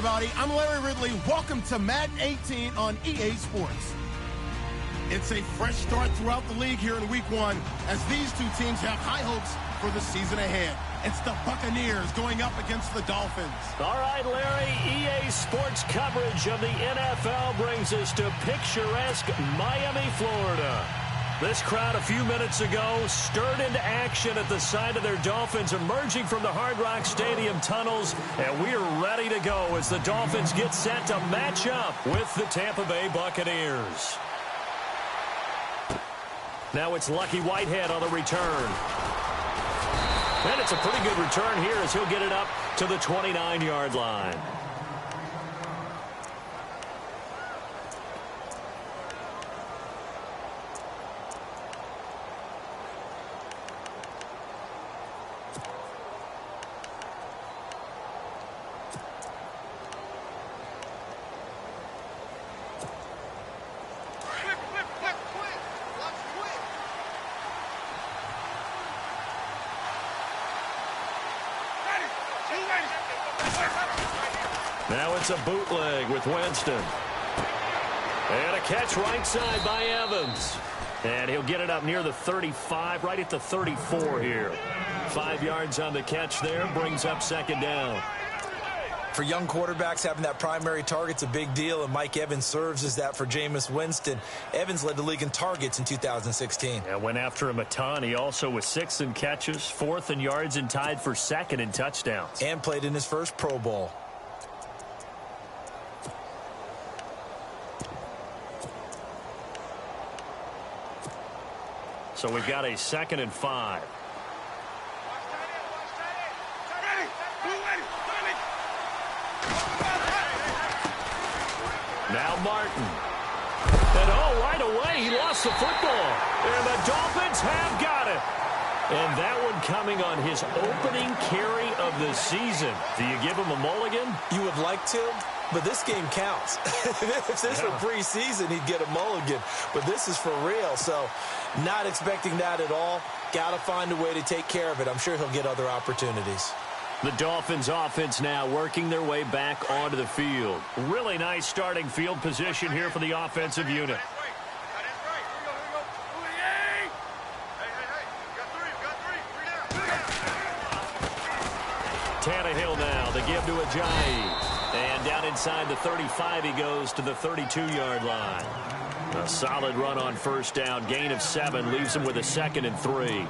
everybody. I'm Larry Ridley. Welcome to Madden 18 on EA Sports. It's a fresh start throughout the league here in Week 1 as these two teams have high hopes for the season ahead. It's the Buccaneers going up against the Dolphins. All right, Larry, EA Sports coverage of the NFL brings us to picturesque Miami, Florida. This crowd a few minutes ago stirred into action at the side of their Dolphins emerging from the Hard Rock Stadium tunnels, and we are ready to go as the Dolphins get set to match up with the Tampa Bay Buccaneers. Now it's Lucky Whitehead on the return. And it's a pretty good return here as he'll get it up to the 29-yard line. Now it's a bootleg with Winston. And a catch right side by Evans. And he'll get it up near the 35, right at the 34 here. 5 yards on the catch there, brings up second down. For young quarterbacks, having that primary target's a big deal, and Mike Evans serves as that for Jameis Winston. Evans led the league in targets in 2016. And went after him a ton. He also was 6th in catches, 4th in yards, and tied for 2nd in touchdowns. And played in his first Pro Bowl. So we've got a 2nd and 5. Now Martin. And right away he lost the football. And the Dolphins have got it. And that one coming on his opening carry of the season. Do you give him a mulligan? You would like to, but this game counts. If this were preseason, he'd get a mulligan. But this is for real, so not expecting that at all. Got to find a way to take care of it. I'm sure he'll get other opportunities. The Dolphins offense now working their way back onto the field. Really nice starting field position here for the offensive unit. Tannehill now, the give to Ajayi. And down inside the 35 he goes to the 32-yard line. A solid run on first down. Gain of 7 leaves him with a 2nd and 3.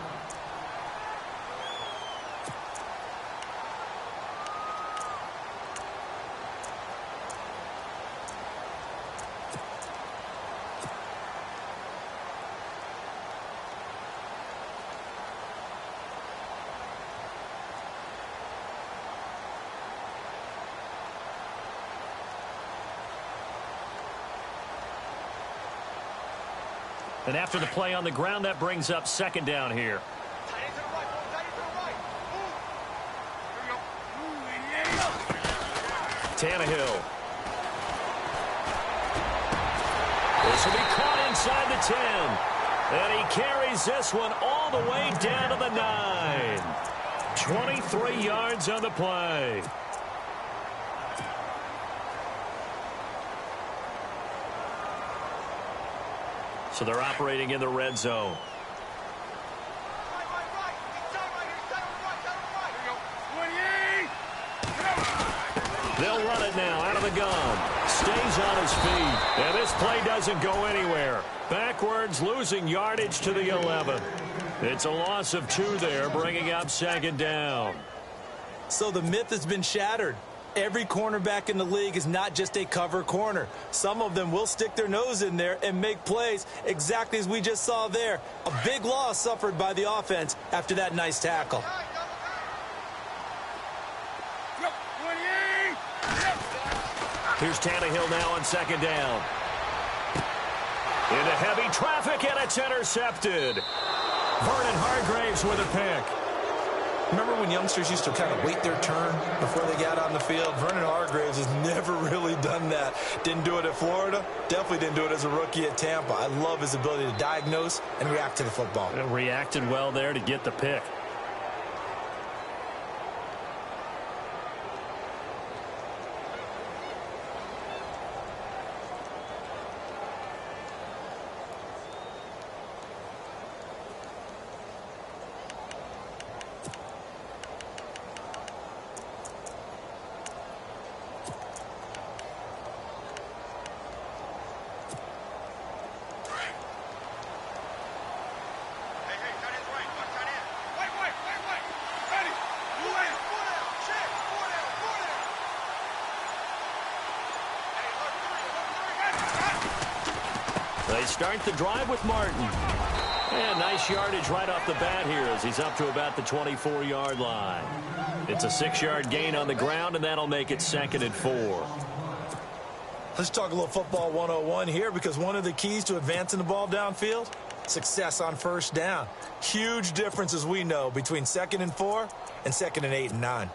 And after the play on the ground, that brings up second down here. Tannehill. This will be caught inside the 10. And he carries this one all the way down to the 9. 23 yards on the play. So they're operating in the red zone. They'll run it now out of the gun. Stays on his feet. And this play doesn't go anywhere. Backwards, losing yardage to the 11. It's a loss of 2 there, bringing up second down. So the myth has been shattered. Every cornerback in the league is not just a cover corner. Some of them will stick their nose in there and make plays exactly as we just saw there. A big loss suffered by the offense after that nice tackle. Here's Tannehill now on second down. Into heavy traffic, and it's intercepted. Vernon Hargreaves with a pick. Remember when youngsters used to kind of wait their turn before they got on the field? Vernon Hargreaves has never really done that. Didn't do it at Florida. Definitely didn't do it as a rookie at Tampa. I love his ability to diagnose and react to the football. And reacted well there to get the pick. They start the drive with Martin. And nice yardage right off the bat here as he's up to about the 24-yard line. It's a 6-yard gain on the ground, and that'll make it 2nd and 4. Let's talk a little football 101 here, because one of the keys to advancing the ball downfield, success on first down. Huge difference, as we know, between 2nd and 4 and 2nd and 8 and 9.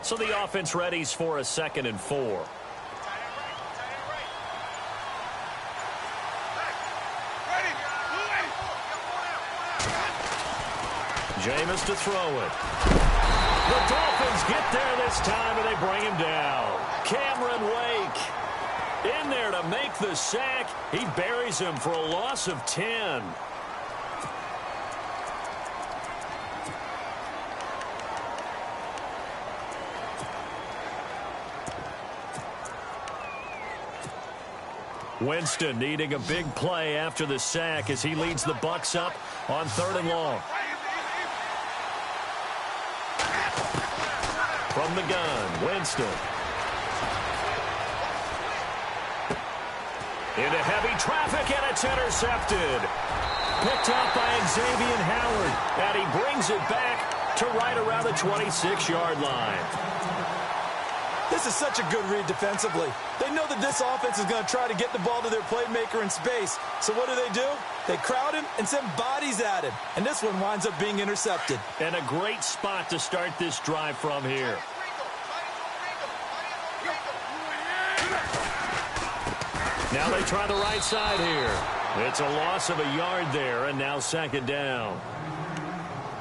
So the offense readies for a 2nd and 4. Jameis to throw it. The Dolphins get there this time, and they bring him down. Cameron Wake in there to make the sack. He buries him for a loss of 10. Winston needing a big play after the sack as he leads the Bucs up on 3rd and long. From the gun, Winston. Into heavy traffic, and it's intercepted. Picked up by Xavier Howard, and he brings it back to right around the 26-yard line. This is such a good read defensively. They know that this offense is going to try to get the ball to their playmaker in space. So what do? They crowd him and send bodies at him. And this one winds up being intercepted. And a great spot to start this drive from here. Now they try the right side here. It's a loss of a yard there, and now 2nd down.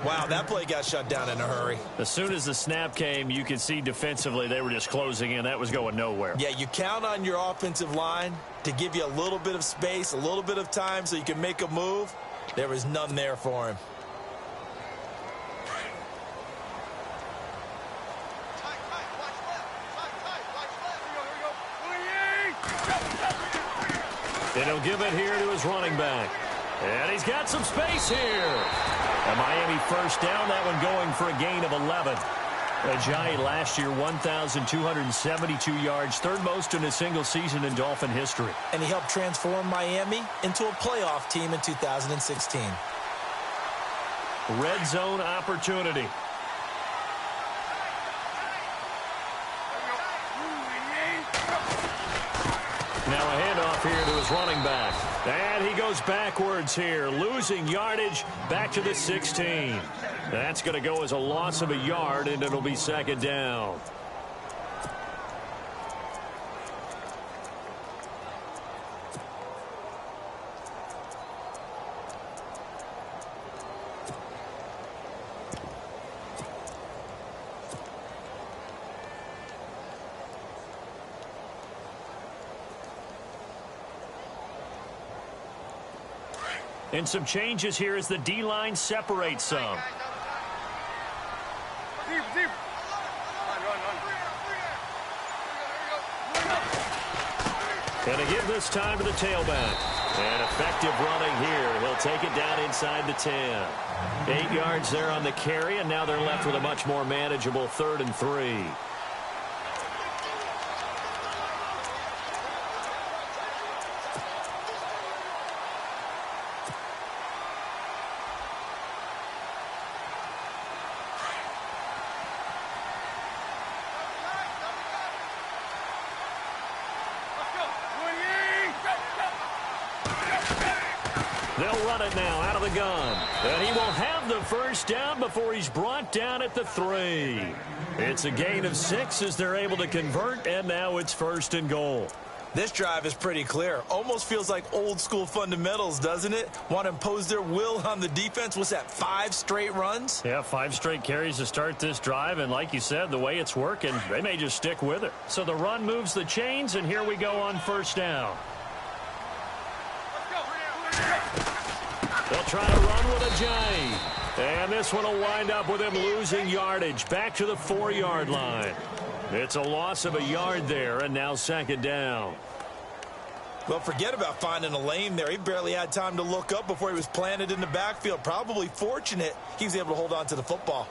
Wow, that play got shut down in a hurry. As soon as the snap came, you could see defensively they were just closing in. That was going nowhere. Yeah, you count on your offensive line to give you a little bit of space, a little bit of time so you can make a move. There was none there for him. And he'll give it here to his running back. And he's got some space here. A Miami first down, that one going for a gain of 11. Ajayi last year, 1,272 yards, 3rd most in a single season in Dolphin history. And he helped transform Miami into a playoff team in 2016. Red zone opportunity. Now a handoff here to his running back. And he goes backwards here, losing yardage back to the 16. That's going to go as a loss of a yard, and it'll be 2nd down. And some changes here as the D-line separates some. And to give this time to the tailback. And effective running here. He'll take it down inside the 10. 8 yards there on the carry, and now they're left with a much more manageable 3rd and 3. They'll run it now out of the gun. And he will have the first down before he's brought down at the 3. It's a gain of 6 as they're able to convert, and now it's 1st and goal. This drive is pretty clear. Almost feels like old school fundamentals, doesn't it? Want to impose their will on the defense. What's that, 5 straight runs? Yeah, 5 straight carries to start this drive, and like you said, the way it's working, they may just stick with it. So the run moves the chains, and here we go on 1st down. They'll try to run with Ajayi. And this one will wind up with him losing yardage back to the 4-yard line. It's a loss of a yard there, and now second down. Well, forget about finding a lane there. He barely had time to look up before he was planted in the backfield. Probably fortunate he was able to hold on to the football.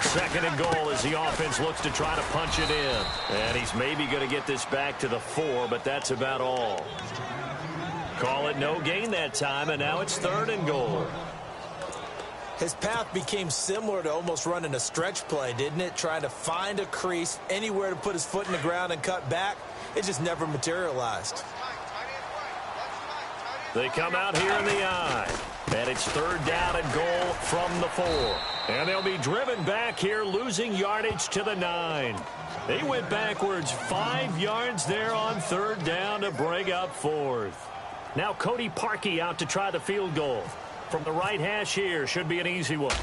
Second and goal as the offense looks to try to punch it in. And he's maybe going to get this back to the 4, but that's about all. Call it no gain that time, and now it's third and goal. His path became similar to almost running a stretch play, didn't it? Trying to find a crease, anywhere to put his foot in the ground and cut back. It just never materialized. They come out here in the I. And it's third down and goal from the 4. And they'll be driven back here, losing yardage to the 9. They went backwards 5 yards there on third down to bring up fourth. Now Cody Parkey out to try the field goal. From the right hash here, should be an easy one.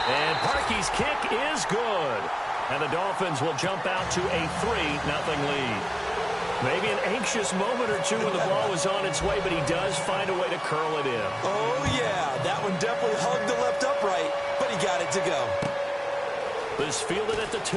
And Parkey's kick is good. And the Dolphins will jump out to a 3-0 lead. Maybe an anxious moment or two when the ball was on its way, but he does find a way to curl it in. Oh, yeah. That one definitely hugged the left upright, but he got it to go. This fielded at the 2.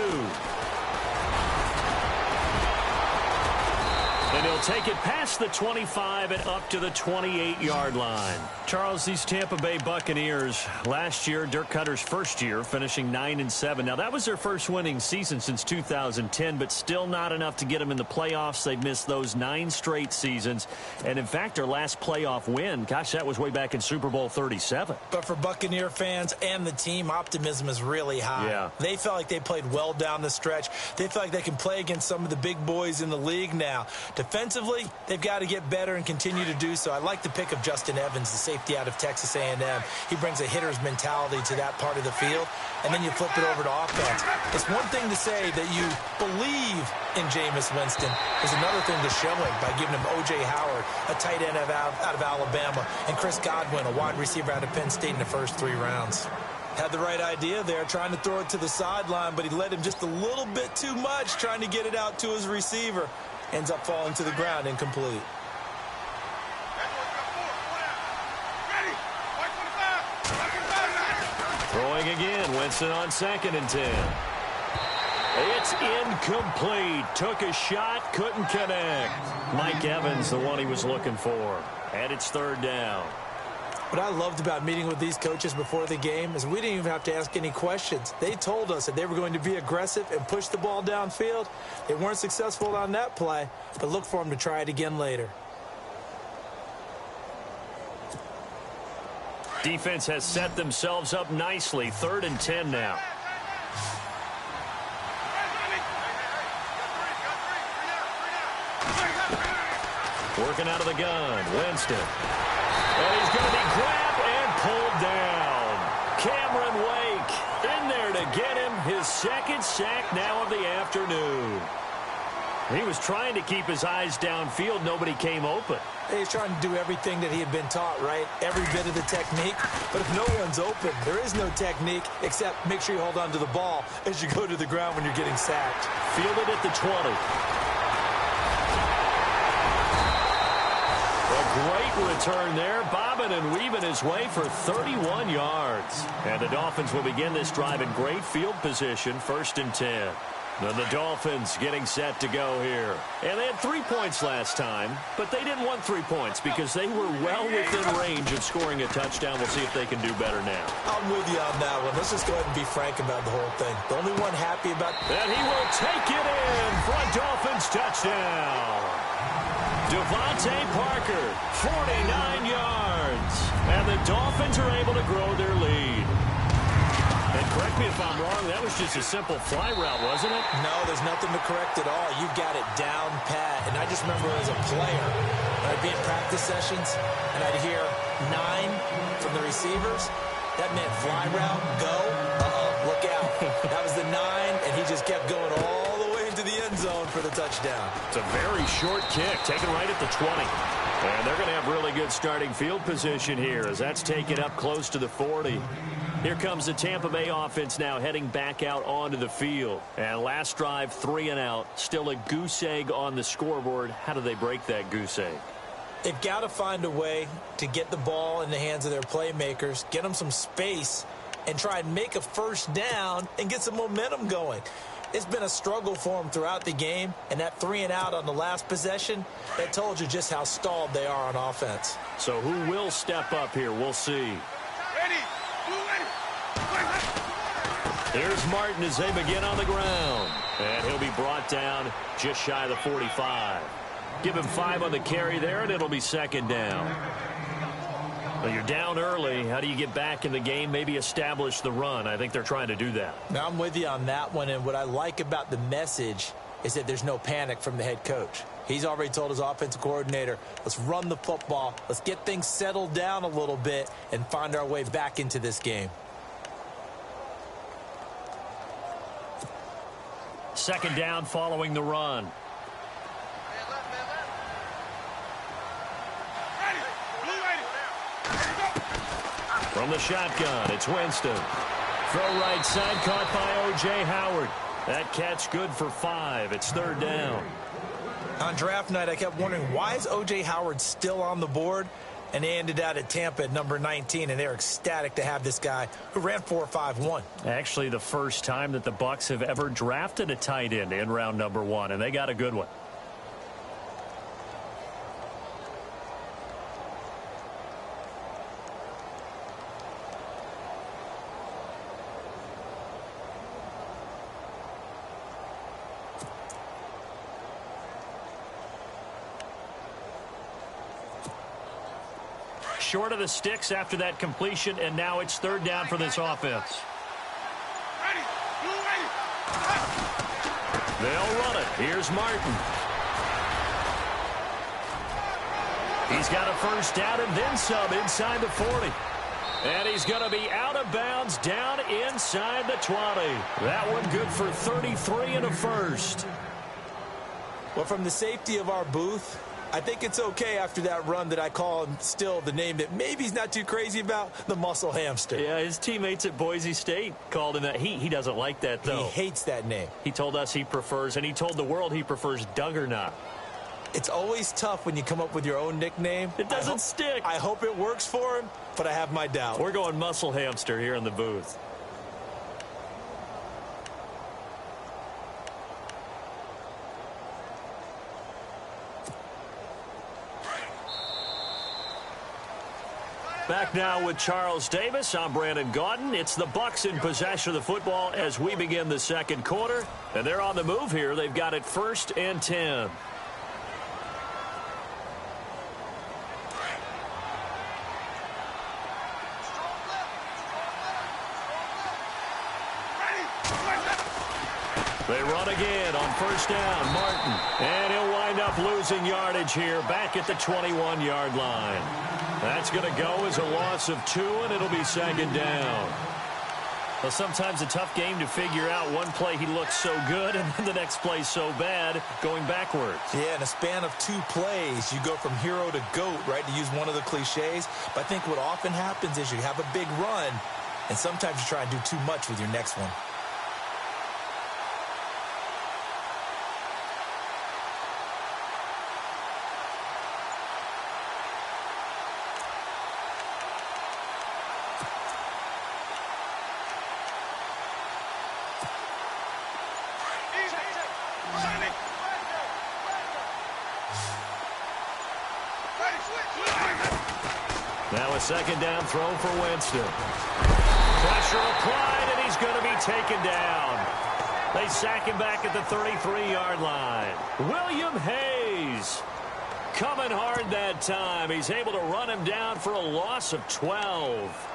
And he'll take it past the 25 and up to the 28-yard line. Charles, these Tampa Bay Buccaneers, last year, Dirk Cutter's first year, finishing 9-7. Now, that was their first winning season since 2010, but still not enough to get them in the playoffs. They've missed those 9 straight seasons. And, in fact, their last playoff win, gosh, that was way back in Super Bowl 37. But for Buccaneer fans and the team, optimism is really high. Yeah. They felt like they played well down the stretch. They feel like they can play against some of the big boys in the league now. Defensively, they've got to get better and continue to do so. I like the pick of Justin Evans, the safety out of Texas A&M. He brings a hitter's mentality to that part of the field, and then you flip it over to offense. It's one thing to say that you believe in Jameis Winston. There's another thing to show it by giving him O.J. Howard, a tight end out of Alabama, and Chris Godwin, a wide receiver out of Penn State in the first 3 rounds. Had the right idea there, trying to throw it to the sideline, but he led him just a little bit too much, trying to get it out to his receiver. Ends up falling to the ground, incomplete. Throwing again, Winston on 2nd and 10. It's incomplete. Took a shot, couldn't connect. Mike Evans, the one he was looking for. And it's third down. What I loved about meeting with these coaches before the game is we didn't even have to ask any questions. They told us that they were going to be aggressive and push the ball downfield. They weren't successful on that play, but look for them to try it again later. Defense has set themselves up nicely. 3rd and 10 now. Working out of the gun, Winston. And he's going to be grabbed and pulled down. Cameron Wake in there to get him his 2nd sack now of the afternoon. He was trying to keep his eyes downfield. Nobody came open. He's trying to do everything that he had been taught, right? Every bit of the technique. But if no one's open, there is no technique except make sure you hold on to the ball as you go to the ground when you're getting sacked. Fielded at the 20. Great return there, bobbing and weaving his way for 31 yards. And the Dolphins will begin this drive in great field position, 1st and 10. Then the Dolphins getting set to go here. And they had 3 points last time, but they didn't want 3 points because they were well within range of scoring a touchdown. We'll see if they can do better now. I'm with you on that one. Let's just go ahead and be frank about the whole thing. The only one happy about... And he will take it in for a Dolphins touchdown. Devontae Parker, 49 yards. And the Dolphins are able to grow their lead. And correct me if I'm wrong, that was just a simple fly route, wasn't it? No, there's nothing to correct at all. You've got it down pat. And I just remember as a player, I'd be in practice sessions, and I'd hear 9 from the receivers. That meant fly route, go, look out. That was the 9, and he just kept going all the way into the end zone for the touchdown. It's a very short kick, taken right at the 20. And they're going to have really good starting field position here as that's taken up close to the 40. Here comes the Tampa Bay offense now heading back out onto the field. And last drive, 3 and out. Still a goose egg on the scoreboard. How do they break that goose egg? They've got to find a way to get the ball in the hands of their playmakers, get them some space, and try and make a first down and get some momentum going. It's been a struggle for them throughout the game, and that 3 and out on the last possession, that told you just how stalled they are on offense. So who will step up here? We'll see. Here's Martin as they begin on the ground. And he'll be brought down just shy of the 45. Give him 5 on the carry there, and it'll be second down. Well, you're down early. How do you get back in the game, maybe establish the run? I think they're trying to do that. Now, I'm with you on that one, and what I like about the message is that there's no panic from the head coach. He's already told his offensive coordinator, let's run the football, let's get things settled down a little bit and find our way back into this game. Second down following the run. From the shotgun, it's Winston. Throw right side, caught by O.J. Howard. That catch good for 5. It's third down. On draft night, I kept wondering, why is O.J. Howard still on the board? And they ended out at Tampa at number 19, and they're ecstatic to have this guy who ran 4.51. Actually, the first time that the Bucs have ever drafted a tight end in round number 1, and they got a good one. Short of the sticks after that completion, and now it's third down for this offense. They'll run it. Here's Martin. He's got a first down and then some inside the 40. And he's going to be out of bounds down inside the 20. That one good for 33 and a first. Well, from the safety of our booth, I think it's okay after that run that I call him still the name that maybe he's not too crazy about, the muscle hamster. Yeah, his teammates at Boise State called him that. He doesn't like that, though. He hates that name. He told us he prefers, and he told the world he prefers Duggernaut. It's always tough when you come up with your own nickname. It doesn't stick. I hope it works for him, but I have my doubts. We're going muscle hamster here in the booth. Back now with Charles Davis. I'm Brandon Gaudin. It's the Bucs in possession of the football as we begin the second quarter. And they're on the move here. They've got it 1st and 10. They run again on first down. Martin. And he'll wind up losing yardage here back at the 21-yard line. That's going to go as a loss of 2, and it'll be second down. Well, sometimes a tough game to figure out. One play he looks so good, and then the next play so bad, going backwards. Yeah, in a span of 2 plays, you go from hero to GOAT, right, to use one of the cliches. But I think what often happens is you have a big run, and sometimes you try and do too much with your next one. Now a second down throw for Winston. Pressure applied, and he's going to be taken down. They sack him back at the 33-yard line. William Hayes coming hard that time. He's able to run him down for a loss of 12.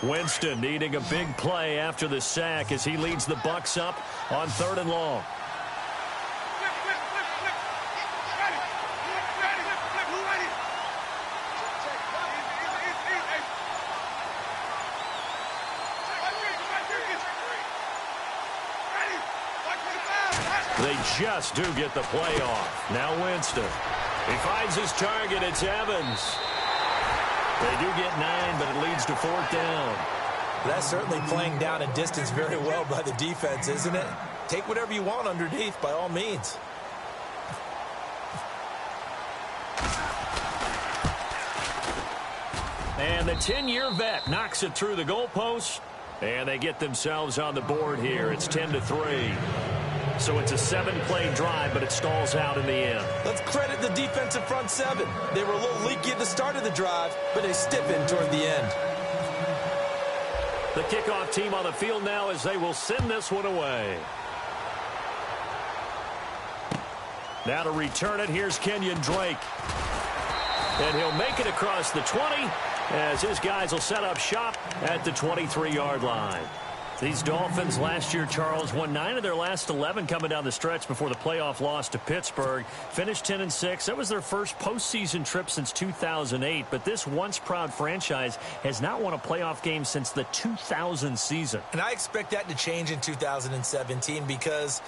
Winston needing a big play after the sack as he leads the Bucs up on 3rd and long. They just do get the play off. Now Winston. He finds his target. It's Evans. They do get 9, but it leads to 4th down. That's certainly playing down and distance very well by the defense, isn't it? Take whatever you want underneath, by all means. And the 10-year vet knocks it through the goalpost, and they get themselves on the board here. It's 10-3. So it's a 7-play drive, but it stalls out in the end. Let's credit the defensive front 7. They were a little leaky at the start of the drive, but they stiffened toward the end. The kickoff team on the field now as they will send this one away. Now to return it, here's Kenyon Drake. And he'll make it across the 20 as his guys will set up shop at the 23-yard line. These Dolphins last year, Charles, won 9 of their last 11 coming down the stretch before the playoff loss to Pittsburgh. Finished 10-6. That was their first postseason trip since 2008. But this once-proud franchise has not won a playoff game since the 2000 season. And I expect that to change in 2017 because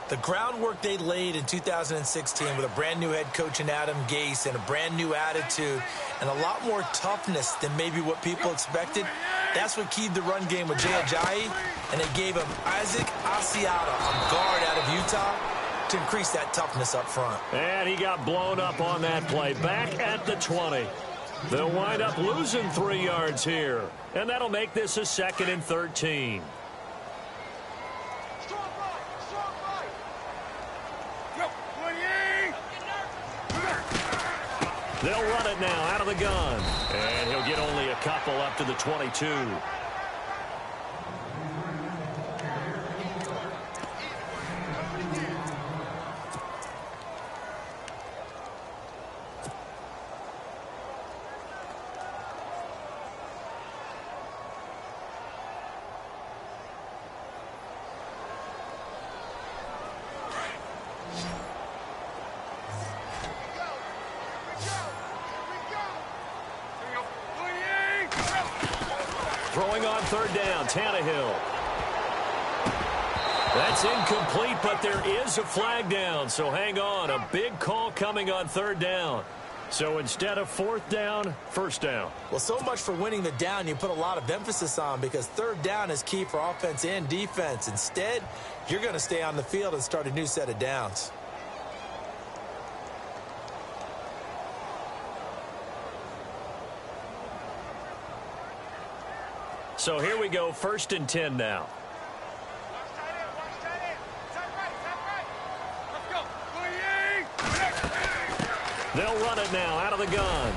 the groundwork they laid in 2016 with a brand-new head coach in Adam Gase and a brand-new attitude and a lot more toughness than maybe what people expected, that's what keyed the run game with Jay Ajayi, and they gave him Isaac Asiata, a guard out of Utah, to increase that toughness up front. And he got blown up on that play. Back at the 20. They'll wind up losing 3 yards here, and that'll make this a 2nd and 13. They'll run it now out of the gun. And he'll get only a couple up to the 22. Throwing on 3rd down, Tannehill. That's incomplete, but there is a flag down, so hang on. A big call coming on 3rd down. So instead of 4th down, 1st down. Well, so much for winning the down you put a lot of emphasis on because 3rd down is key for offense and defense. Instead, you're going to stay on the field and start a new set of downs. So here we go, 1st and 10 now. They'll run it now out of the gun.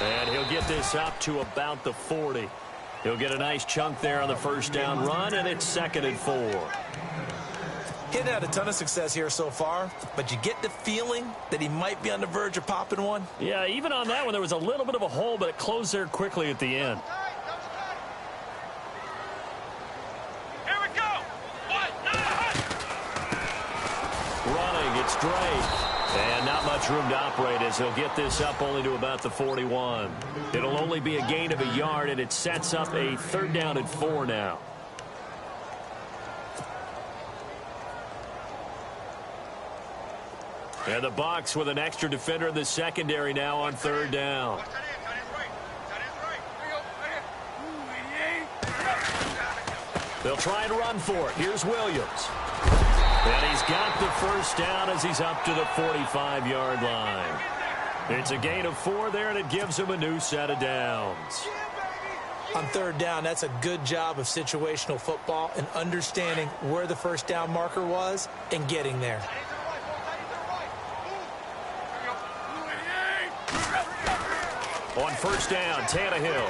And he'll get this up to about the 40. He'll get a nice chunk there on the 1st down run, and it's 2nd and 4. He hadn't had a ton of success here so far, but you get the feeling that he might be on the verge of popping one. Yeah, even on that one, there was a little bit of a hole, but it closed there quickly at the end. It's Drake. And not much room to operate as he'll get this up only to about the 41. It'll only be a gain of a yard, and it sets up a 3rd down and 4 now. And the Bucs with an extra defender in the secondary now on 3rd down. They'll try and run for it. Here's Williams. And he's got the 1st down as he's up to the 45-yard line. It's a gain of 4 there, and it gives him a new set of downs. On 3rd down, that's a good job of situational football and understanding where the 1st down marker was and getting there. On 1st down, Tannehill.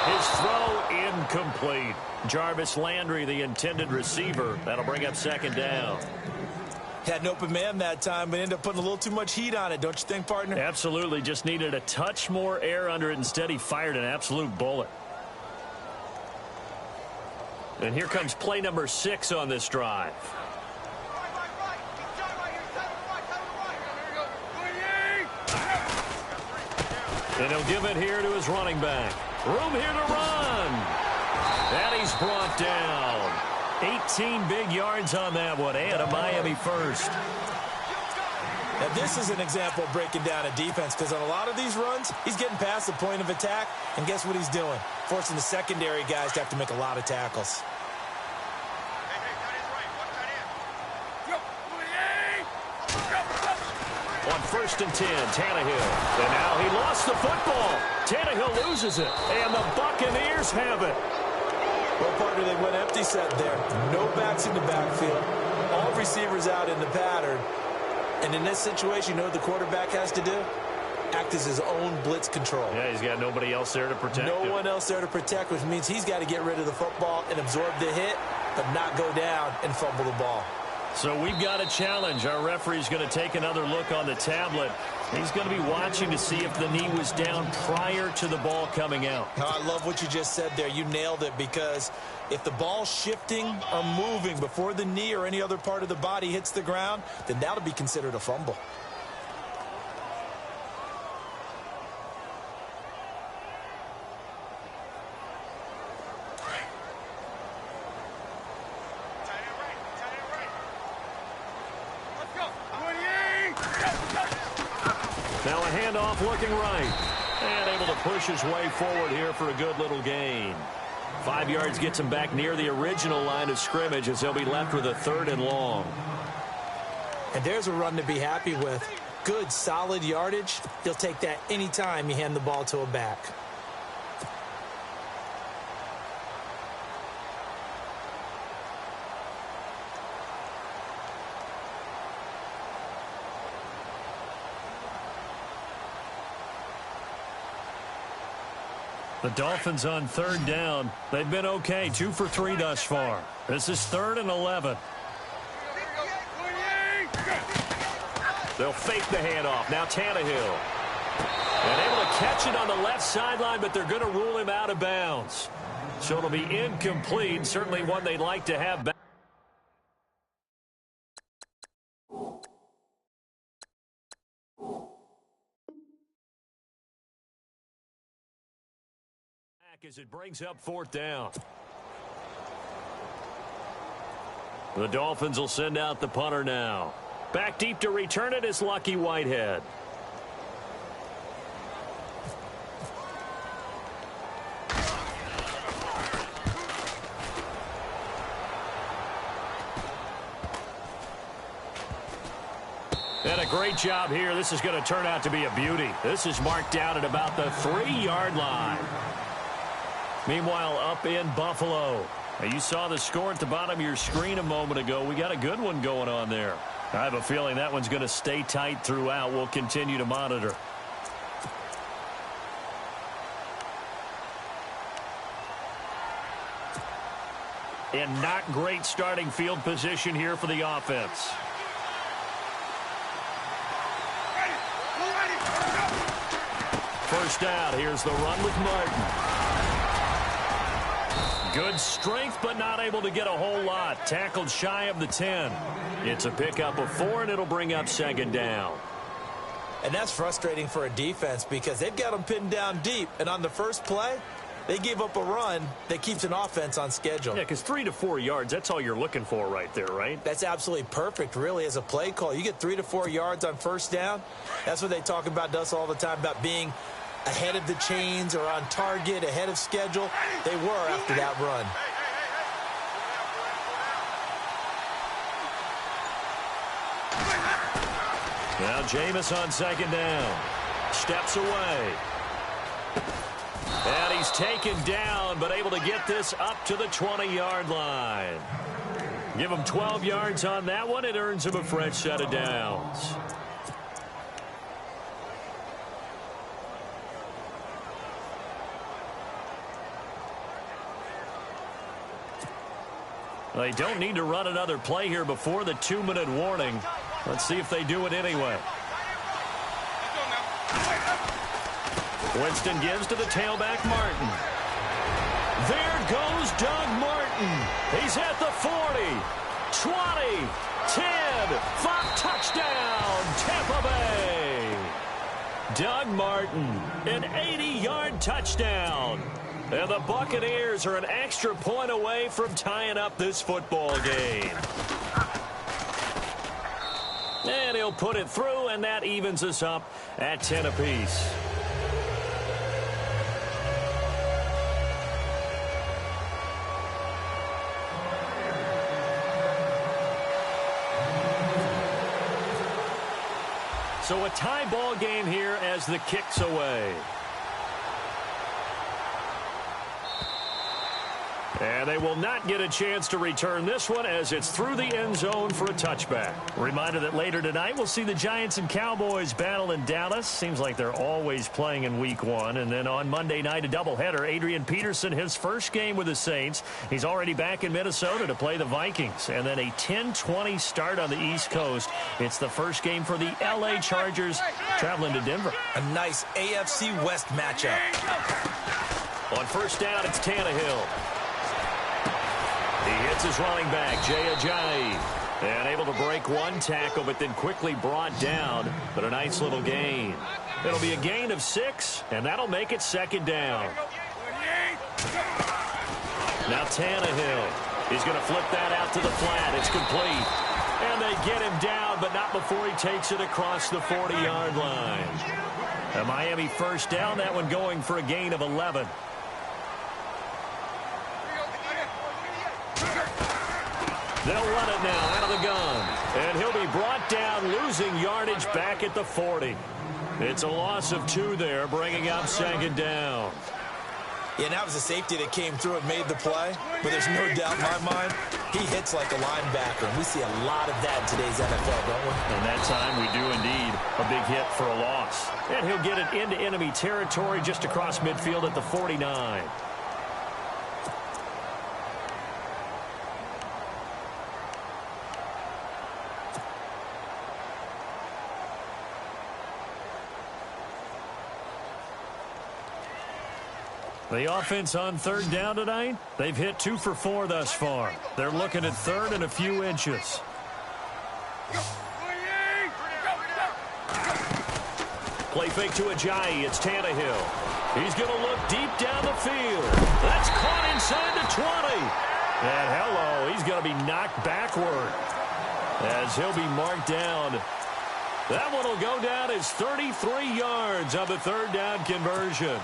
His throw incomplete. Jarvis Landry, the intended receiver. That'll bring up 2nd down. Had an open man that time, but ended up putting a little too much heat on it, don't you think, partner? Absolutely. Just needed a touch more air under it. Instead, he fired an absolute bullet. And here comes play number 6 on this drive. And he'll give it here to his running back. Room here to run. And he's brought down. 18 big yards on that one, and a Miami 1st. Now, this is an example of breaking down a defense because on a lot of these runs, he's getting past the point of attack, and guess what he's doing? Forcing the secondary guys to have to make a lot of tackles. On 1st and 10, Tannehill. And now he lost the football. Tannehill loses it, and the Buccaneers have it. Well, partner, they went empty set there. No backs in the backfield. All receivers out in the pattern. And in this situation, you know what the quarterback has to do? Act as his own blitz control. Yeah, he's got nobody else there to protect him. No one else there to protect, which means he's got to get rid of the football and absorb the hit, but not go down and fumble the ball. So we've got a challenge. Our referee's going to take another look on the tablet. He's going to be watching to see if the knee was down prior to the ball coming out. I love what you just said there. You nailed it, because if the ball's shifting or moving before the knee or any other part of the body hits the ground, then that'll be considered a fumble. Now a handoff looking right. And able to push his way forward here for a good little gain. 5 yards gets him back near the original line of scrimmage as he'll be left with a 3rd and long. And there's a run to be happy with. Good, solid yardage. You'll take that anytime you hand the ball to a back. The Dolphins on 3rd down. They've been okay, 2 for 3 thus far. This is 3rd and 11. They'll fake the handoff. Now Tannehill. And able to catch it on the left sideline, but they're going to rule him out of bounds. So it'll be incomplete. Certainly one they'd like to have back. As it brings up 4th down. The Dolphins will send out the punter now. Back deep to return it is Lucky Whitehead. And a great job here. This is going to turn out to be a beauty. This is marked out at about the 3-yard line. Meanwhile, up in Buffalo. Now, you saw the score at the bottom of your screen a moment ago. We got a good one going on there. I have a feeling that one's going to stay tight throughout. We'll continue to monitor. And not great starting field position here for the offense. First down. Here's the run with Martin. Good strength, but not able to get a whole lot. Tackled shy of the 10. It's a pickup of 4, and it'll bring up 2nd down. And that's frustrating for a defense because they've got them pinned down deep. And on the first play, they gave up a run that keeps an offense on schedule. Yeah, because 3 to 4 yards, that's all you're looking for right there, right? That's absolutely perfect, really, as a play call. You get 3 to 4 yards on first down. That's what they talk about us all the time, about being ahead of the chains or on target, ahead of schedule. They were after that run. Now Jameis on 2nd down. Steps away. And he's taken down, but able to get this up to the 20-yard line. Give him 12 yards on that one. It earns him a fresh set of downs. They don't need to run another play here before the 2-minute warning. Let's see if they do it anyway. Winston gives to the tailback, Martin. There goes Doug Martin. He's at the 40, 20, 10, 5, touchdown, Tampa Bay. Doug Martin, an 80-yard touchdown. And the Buccaneers are an extra point away from tying up this football game. And he'll put it through, and that evens us up at 10 apiece. So a tie ball game here as the kick's away. And they will not get a chance to return this one as it's through the end zone for a touchback. Reminder that later tonight we'll see the Giants and Cowboys battle in Dallas. Seems like they're always playing in week 1. And then on Monday night, a doubleheader. Adrian Peterson, his first game with the Saints. He's already back in Minnesota to play the Vikings. And then a 10-20 start on the East Coast. It's the first game for the L.A. Chargers traveling to Denver. A nice AFC West matchup. On first down, it's Tannehill. He hits his running back, Jay Ajayi. And able to break one tackle, but then quickly brought down. But a nice little gain. It'll be a gain of 6, and that'll make it second down. Now Tannehill. He's going to flip that out to the flat. It's complete. And they get him down, but not before he takes it across the 40-yard line. A Miami first down, that one going for a gain of 11. They'll run it now out of the gun. And he'll be brought down, losing yardage back at the 40. It's a loss of 2 there, bringing up second down. Yeah, and that was a safety that came through and made the play. But there's no doubt in my mind, he hits like a linebacker. And we see a lot of that in today's NFL, don't we? And that time we do indeed. A big hit for a loss. And he'll get it into enemy territory just across midfield at the 49. The offense on third down tonight, they've hit 2 for 4 thus far. They're looking at third and a few inches. Play fake to Ajayi. It's Tannehill. He's going to look deep down the field. That's caught inside the 20. And hello, he's going to be knocked backward as he'll be marked down. That one will go down as 33 yards on the third down conversion.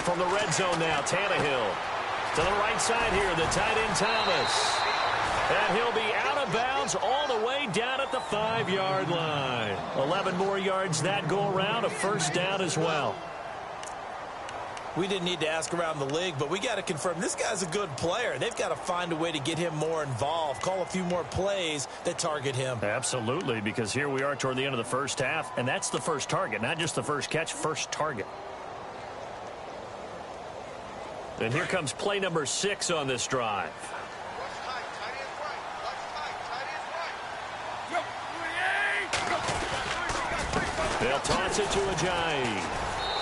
From the red zone now, Tannehill. To the right side here, the tight end Thomas. And he'll be out of bounds all the way down at the 5-yard line. 11 more yards that go around, a first down as well. We didn't need to ask around the league, but we got to confirm this guy's a good player. They've got to find a way to get him more involved, call a few more plays that target him. Absolutely, because here we are toward the end of the first half, and that's the first target, not just the first catch, first target. And here comes play number 6 on this drive. They'll toss it to Ajayi.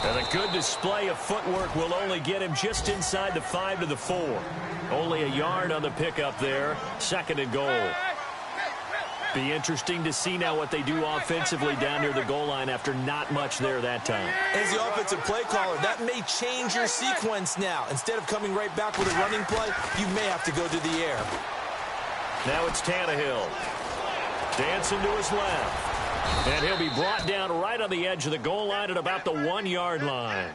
And a good display of footwork will only get him just inside the 5 to the 4. Only a yard on the pickup there. Second and goal. Be interesting to see now what they do offensively down near the goal line after not much there that time. As the offensive play caller, that may change your sequence now. Instead of coming right back with a running play, you may have to go to the air. Now it's Tannehill. Dancing to his left. And he'll be brought down right on the edge of the goal line at about the 1-yard line.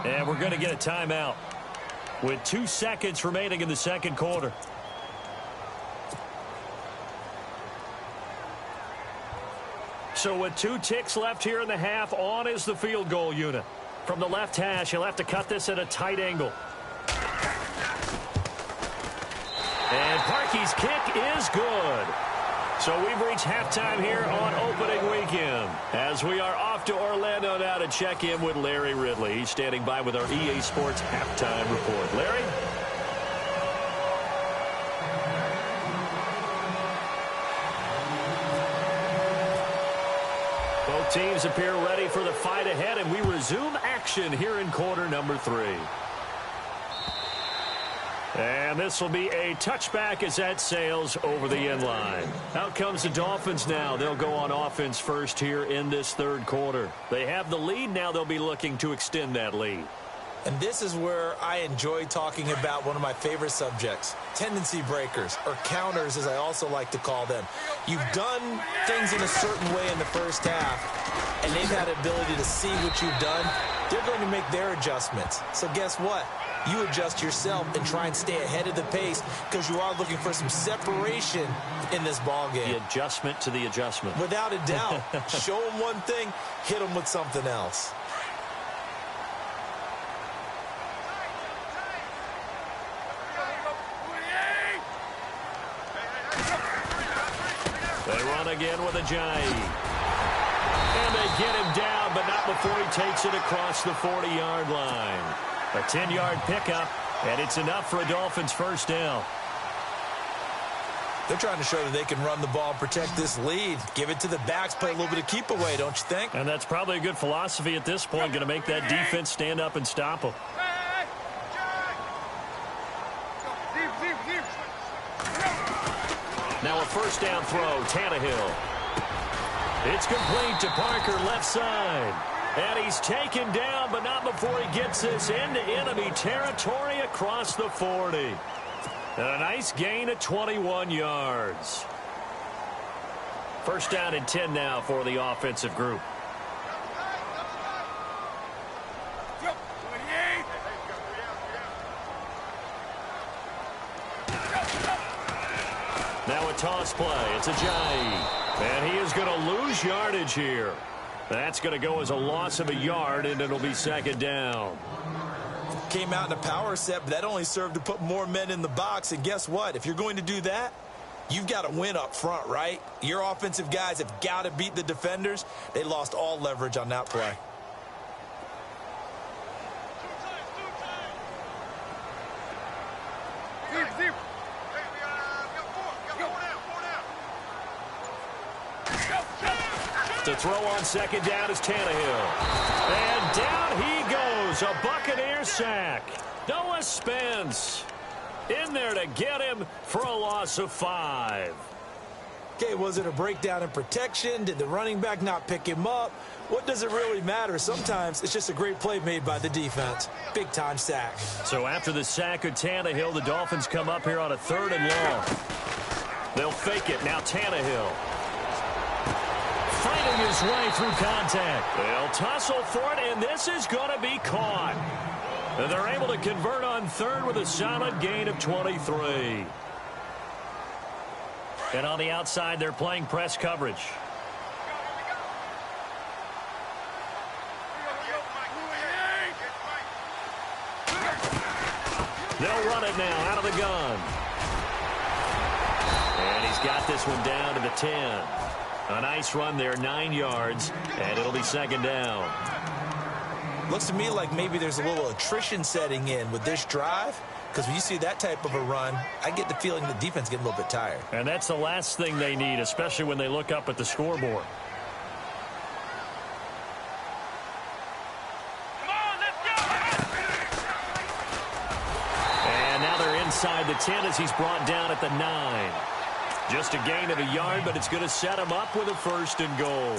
And we're going to get a timeout with 2 seconds remaining in the second quarter. So with 2 ticks left here in the half, on is the field goal unit. From the left hash, he'll have to cut this at a tight angle. And Parkey's kick is good. So we've reached halftime here on opening weekend as we are off to Orlando now to check in with Larry Ridley. He's standing by with our EA Sports halftime report. Larry? Both teams appear ready for the fight ahead, and we resume action here in quarter number 3. And this will be a touchback as that sails over the end line. Out comes the Dolphins now. They'll go on offense first here in this third quarter. They have the lead. Now they'll be looking to extend that lead. And this is where I enjoy talking about one of my favorite subjects, tendency breakers, or counters as I also like to call them. You've done things in a certain way in the first half, and they've had the ability to see what you've done. They're going to make their adjustments. So guess what? You adjust yourself and try and stay ahead of the pace because you are looking for some separation in this ball game. The adjustment to the adjustment. Without a doubt. Show them one thing, hit them with something else. They run again with a jive. And they get him down, but not before he takes it across the 40-yard line. A 10-yard pickup, and it's enough for a Dolphins first down. They're trying to show that they can run the ball and protect this lead. Give it to the backs, play a little bit of keep away, don't you think? And that's probably a good philosophy at this point, going to make that defense stand up and stop them. Now a first down throw, Tannehill. It's complete to Parker, left side. And he's taken down, but not before he gets this into enemy territory across the 40. And a nice gain of 21 yards. First down and 10 now for the offensive group. Now a toss play. It's a Ajayi. And he is going to lose yardage here. That's going to go as a loss of a yard, and it'll be second down. Came out in a power set, but that only served to put more men in the box. And guess what? If you're going to do that, you've got to win up front, right? Your offensive guys have got to beat the defenders. They lost all leverage on that play. To throw on second down is Tannehill. And down he goes. A Buccaneer sack. Noah Spence in there to get him for a loss of 5. Okay, was it a breakdown in protection? Did the running back not pick him up? What does it really matter? Sometimes it's just a great play made by the defense. Big-time sack. So after the sack of Tannehill, the Dolphins come up here on a 3rd and long. They'll fake it. Now Tannehill. Fighting his way through contact. They'll tussle for it, and this is going to be caught. And they're able to convert on 3rd with a solid gain of 23. And on the outside, they're playing press coverage. They'll run it now out of the gun. And he's got this one down to the 10. A nice run there, 9 yards, and it'll be second down. Looks to me like maybe there's a little attrition setting in with this drive, because when you see that type of a run, I get the feeling the defense getting a little bit tired. And that's the last thing they need, especially when they look up at the scoreboard. And now they're inside the 10 as he's brought down at the 9. Just a gain of a yard, but it's going to set him up with a 1st and goal.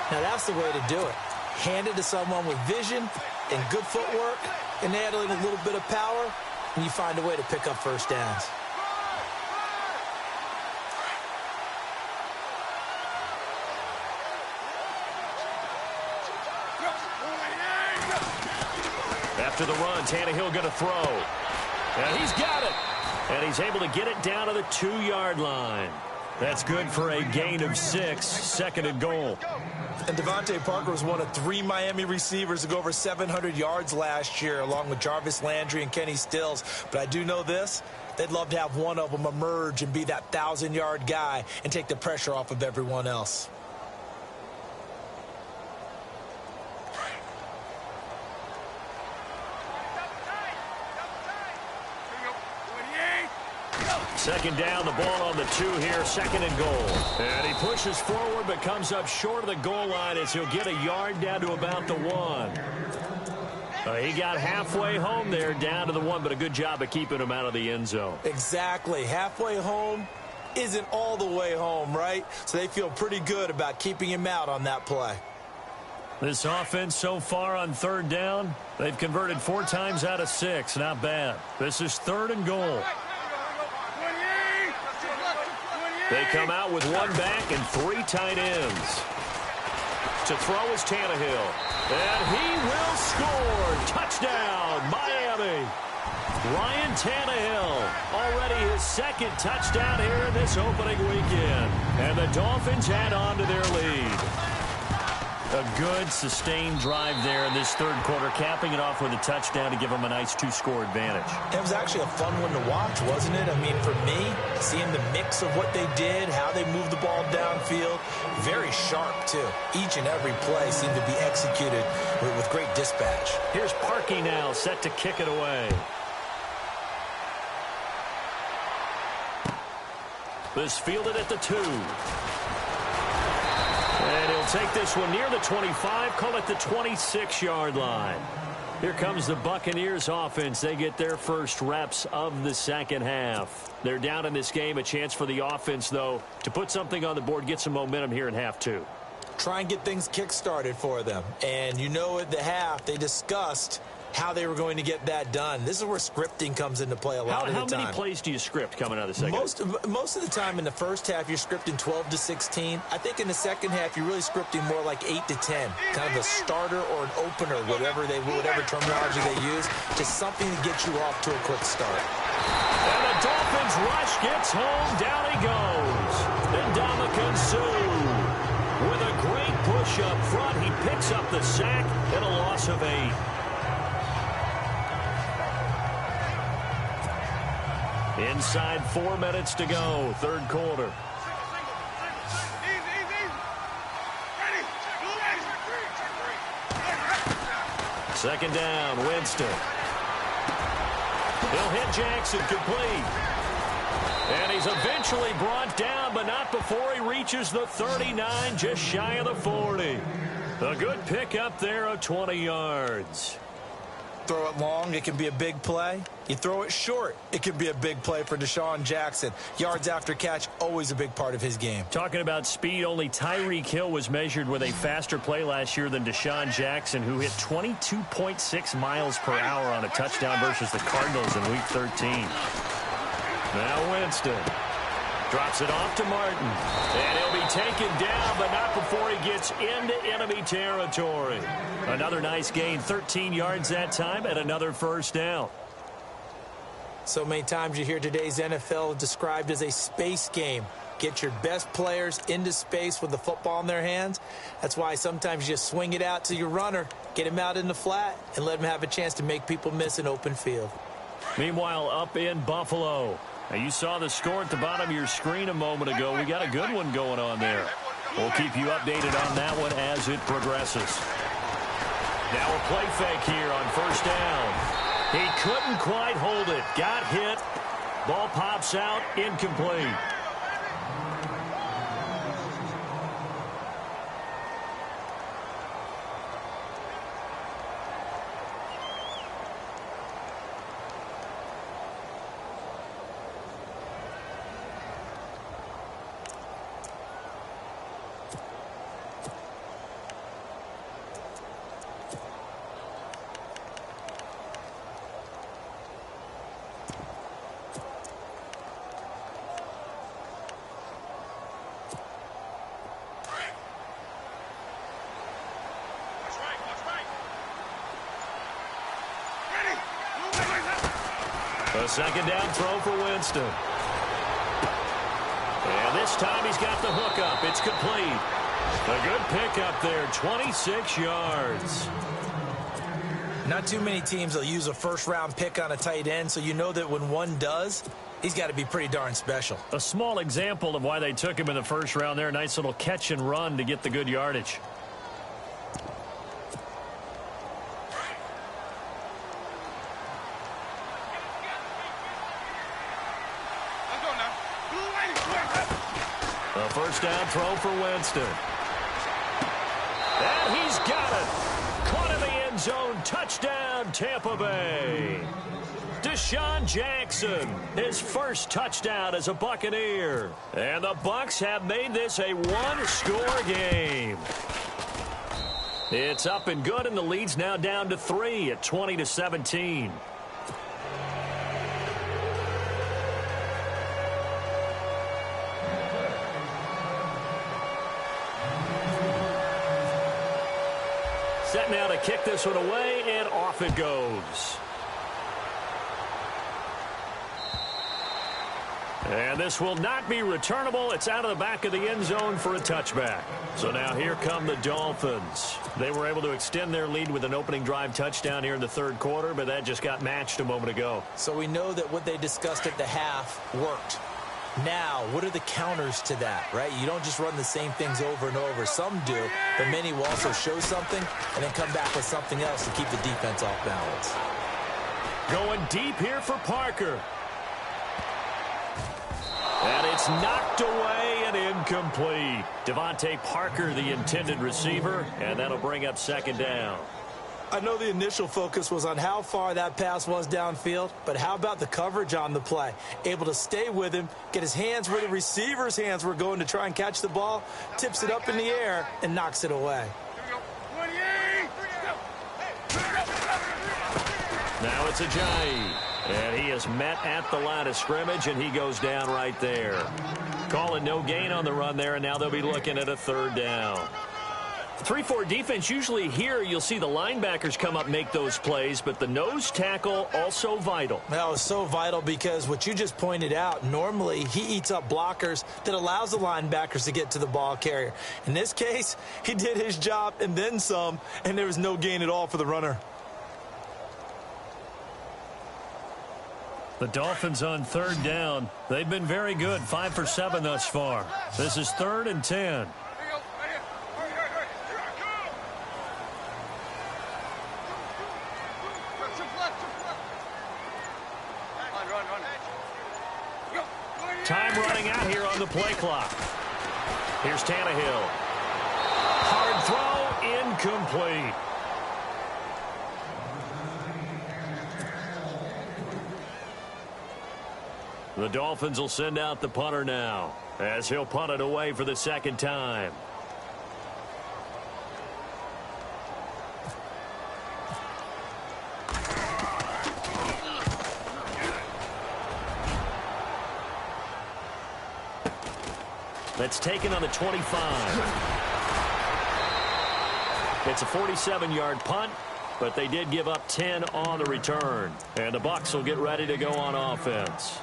Now that's the way to do it. Hand it to someone with vision and good footwork, and add in a little bit of power, and you find a way to pick up first downs. After the run, Tannehill going to throw. And he's got it. And he's able to get it down to the 2-yard line. That's good for a gain of 6, 2nd and goal. And Devontae Parker was one of 3 Miami receivers to go over 700 yards last year, along with Jarvis Landry and Kenny Stills. But I do know this. They'd love to have one of them emerge and be that 1,000-yard guy and take the pressure off of everyone else. Second down, the ball on the 2 here, second and goal. And he pushes forward but comes up short of the goal line as he'll get a yard down to about the 1. He got halfway home there, down to the 1, but a good job of keeping him out of the end zone. Exactly. Halfway home isn't all the way home, right? So they feel pretty good about keeping him out on that play. This offense so far on third down, they've converted 4 times out of 6. Not bad. This is third and goal. They come out with 1 back and 3 tight ends. To throw is Tannehill. And he will score. Touchdown, Miami. Ryan Tannehill, already his second touchdown here in this opening weekend. And the Dolphins add on to their lead. A good, sustained drive there in this third quarter, capping it off with a touchdown to give them a nice 2-score advantage. It was actually a fun one to watch, wasn't it? I mean, for me, seeing the mix of what they did, how they moved the ball downfield, very sharp, too. Each and every play seemed to be executed with great dispatch. Here's Parkey now, set to kick it away. This fielded at the 2. And he'll take this one near the 25, call it the 26-yard line. Here comes the Buccaneers offense. They get their first reps of the second half. They're down in this game. A chance for the offense, though, to put something on the board, get some momentum here in half 2. Try and get things kick-started for them. And you know at the half, they discussed how they were going to get that done. This is where scripting comes into play a lot of the time. How many plays do you script coming out of the second half? Most of the time in the first half, you're scripting 12 to 16. I think in the second half, you're really scripting more like 8 to 10. Kind of a starter or an opener, whatever terminology they use, just something to get you off to a quick start. And the Dolphins rush gets home. Down he goes. And Ndamukong Suh with a great push up front. He picks up the sack and a loss of 8. Inside 4 minutes to go, third quarter. Second down, Winston. He'll hit Jackson, complete. And he's eventually brought down, but not before he reaches the 39, just shy of the 40. A good pickup there of 20 yards. Throw it long, it can be a big play. You throw it short, it can be a big play for Deshaun Jackson. Yards after catch, always a big part of his game. Talking about speed, only Tyreek Hill was measured with a faster play last year than Deshaun Jackson, who hit 22.6 miles per hour on a touchdown versus the Cardinals in Week 13. Now Winston drops it off to Martin. And he'll be taken down, but not before he gets into enemy territory. Another nice gain, 13 yards that time, and another first down. So many times you hear today's NFL described as a space game. Get your best players into space with the football in their hands. That's why sometimes you just swing it out to your runner, get him out in the flat, and let him have a chance to make people miss an open field. Meanwhile, up in Buffalo. Now, you saw the score at the bottom of your screen a moment ago. We got a good one going on there. We'll keep you updated on that one as it progresses. Now a play fake here on first down. He couldn't quite hold it. Got hit. Ball pops out. Incomplete. A second down throw for Winston. And this time he's got the hook up. It's complete. A good pickup there, 26 yards. Not too many teams will use a first-round pick on a tight end, so you know that when one does, he's got to be pretty darn special. A small example of why they took him in the first round there. Nice little catch and run to get the good yardage. A first down throw for Winston. And he's got it. Caught in the end zone. Touchdown, Tampa Bay. Deshaun Jackson, his first touchdown as a Buccaneer. And the Bucs have made this a one-score game. It's up and good, and the lead's now down to 3 at 20-17. Set now to kick this one away, and off it goes. And this will not be returnable. It's out of the back of the end zone for a touchback. So now here come the Dolphins. They were able to extend their lead with an opening drive touchdown here in the third quarter, but that just got matched a moment ago. So we know that what they discussed at the half worked. Now, what are the counters to that, right? You don't just run the same things over and over. Some do, but many will also show something and then come back with something else to keep the defense off balance. Going deep here for Parker. And it's knocked away and incomplete. Devontae Parker, the intended receiver, and that'll bring up second down. I know the initial focus was on how far that pass was downfield, but how about the coverage on the play? Able to stay with him, get his hands where the receiver's hands were going to try and catch the ball, tips it up in the air, and knocks it away. Now it's Ajayi, and he is met at the line of scrimmage, and he goes down right there. Calling no gain on the run there, and now they'll be looking at a third down. 3-4 defense, usually here you'll see the linebackers come up make those plays, but the nose tackle also vital. That was so vital because what you just pointed out, normally he eats up blockers that allows the linebackers to get to the ball carrier. In this case, he did his job and then some, and there was no gain at all for the runner. The Dolphins on third down. They've been very good, 5 for 7 thus far. This is 3rd and 10. Time running out here on the play clock. Here's Tannehill. Hard throw, incomplete. The Dolphins will send out the punter now, as he'll punt it away for the second time. That's taken on the 25. It's a 47-yard punt, but they did give up 10 on the return. And the Bucs will get ready to go on offense.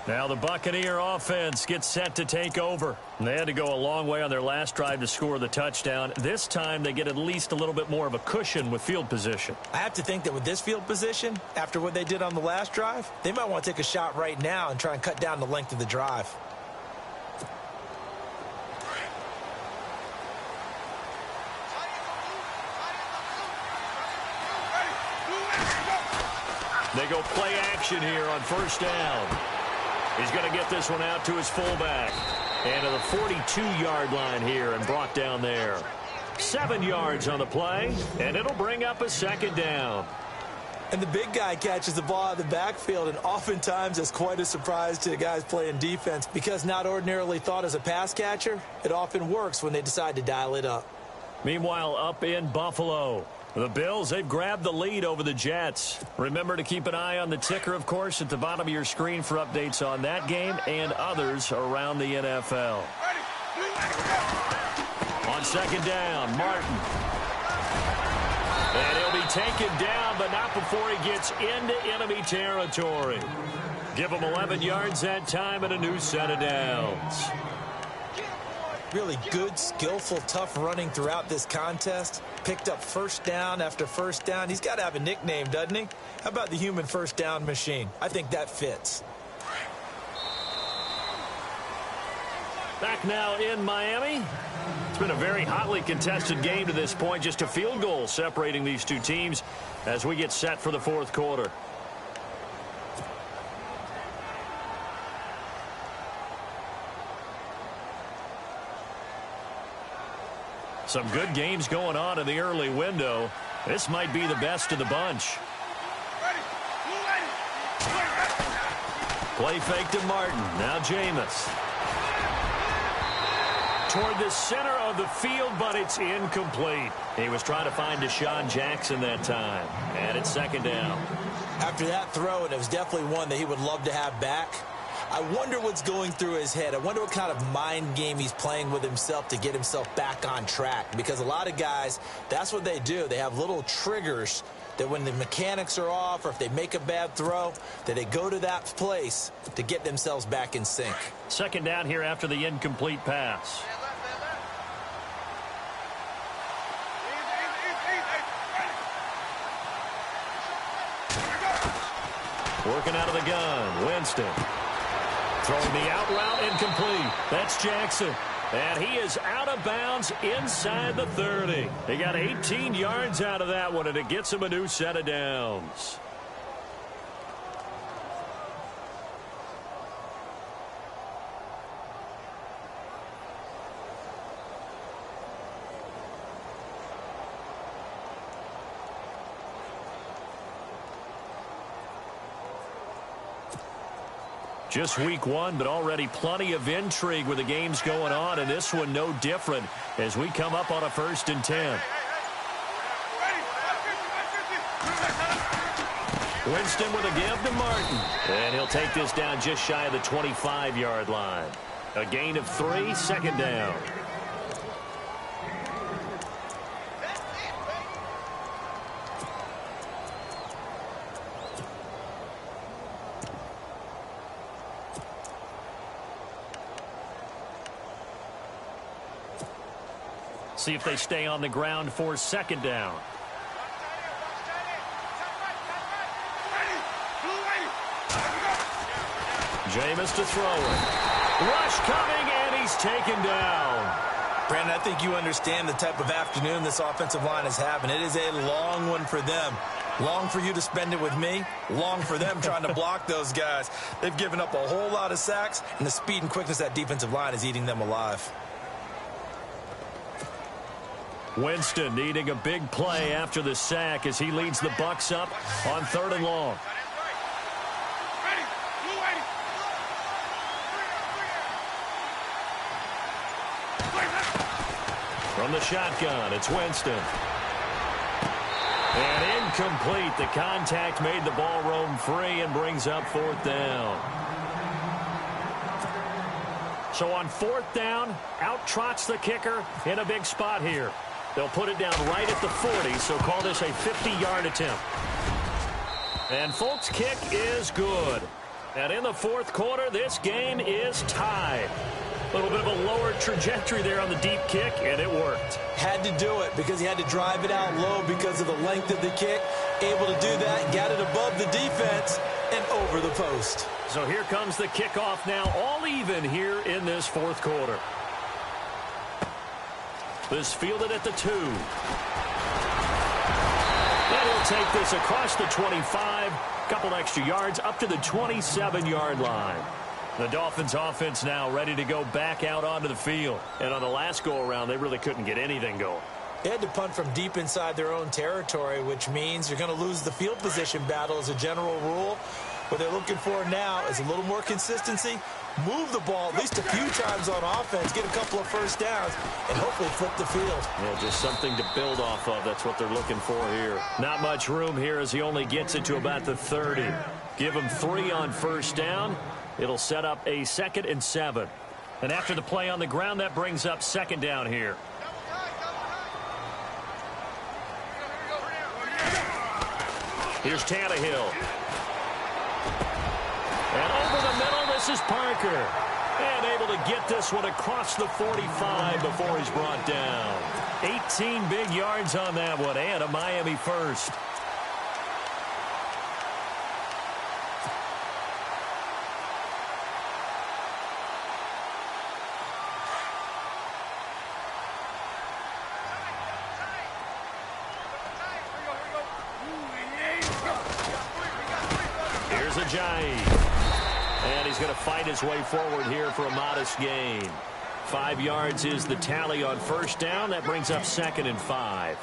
Now the Buccaneer offense gets set to take over. And they had to go a long way on their last drive to score the touchdown. This time they get at least a little bit more of a cushion with field position. I have to think that with this field position, after what they did on the last drive, they might want to take a shot right now and try and cut down the length of the drive. They go play action here on first down. He's going to get this one out to his fullback. And to the 42-yard line here and brought down there. 7 yards on the play, and it'll bring up a second down. And the big guy catches the ball out of the backfield, and oftentimes that's quite a surprise to the guys playing defense because not ordinarily thought as a pass catcher, it often works when they decide to dial it up. Meanwhile, up in Buffalo, the Bills, they've grabbed the lead over the Jets. Remember to keep an eye on the ticker, of course, at the bottom of your screen for updates on that game and others around the NFL. On second down, Martin. And he'll be taken down, but not before he gets into enemy territory. Give him 11 yards that time and a new set of downs. Really good, skillful, tough running throughout this contest. Picked up first down after first down. He's got to have a nickname, doesn't he? How about the human first down machine? I think that fits. Back now in Miami. It's been a very hotly contested game to this point. Just a field goal separating these two teams as we get set for the fourth quarter. Some good games going on in the early window. This might be the best of the bunch. Play fake to Martin. Now Jameis. Toward the center of the field, but it's incomplete. He was trying to find Deshaun Jackson that time. And it's second down. After that throw, and it was definitely one that he would love to have back, I wonder what's going through his head. I wonder what kind of mind game he's playing with himself to get himself back on track. Because a lot of guys, that's what they do. They have little triggers that when the mechanics are off or if they make a bad throw, that they go to that place to get themselves back in sync. Second down here after the incomplete pass. Working out of the gun, Winston. Throwing the out route, incomplete. That's Jackson. And he is out of bounds inside the 30. He got 18 yards out of that one, and it gets him a new set of downs. Just week one, but already plenty of intrigue with the games going on, and this one no different as we come up on a 1st and 10. Winston with a give to Martin. And he'll take this down just shy of the 25-yard line. A gain of 3, second down. See if they stay on the ground for second down. Jameis to throw it. Rush coming, and he's taken down. Brandon, I think you understand the type of afternoon this offensive line is having. It is a long one for them. Long for you to spend it with me. Long for them trying to block those guys. They've given up a whole lot of sacks, and the speed and quickness of that defensive line is eating them alive. Winston needing a big play after the sack as he leads the Bucs up on 3rd and long. From the shotgun, it's Winston. And incomplete. The contact made the ball roam free and brings up 4th down. So on 4th down, out trots the kicker in a big spot here. They'll put it down right at the 40, so call this a 50-yard attempt. And Folk's kick is good. And in the 4th quarter, this game is tied. A little bit of a lower trajectory there on the deep kick, and it worked. Had to do it because he had to drive it out low because of the length of the kick. Able to do that, got it above the defense and over the post. So here comes the kickoff now, all even here in this 4th quarter. This fielded at the 2. And he'll take this across the 25. Couple extra yards up to the 27-yard line. The Dolphins offense now ready to go back out onto the field. And on the last go-around, they really couldn't get anything going. They had to punt from deep inside their own territory, which means you're going to lose the field position battle as a general rule. What they're looking for now is a little more consistency. Move the ball at least a few times on offense, get a couple of first downs, and hopefully flip the field. Yeah, just something to build off of. That's what they're looking for here. Not much room here as he only gets it to about the 30. Give him 3 on first down. It'll set up a 2nd and 7. And after the play on the ground, that brings up second down here. Here's Tannehill. And over the middle, this is Parker. And able to get this one across the 45 before he's brought down. 18 big yards on that one, and a Miami first. Here's Ajayi. And he's going to fight his way forward here for a modest gain. 5 yards is the tally on first down. That brings up 2nd and 5.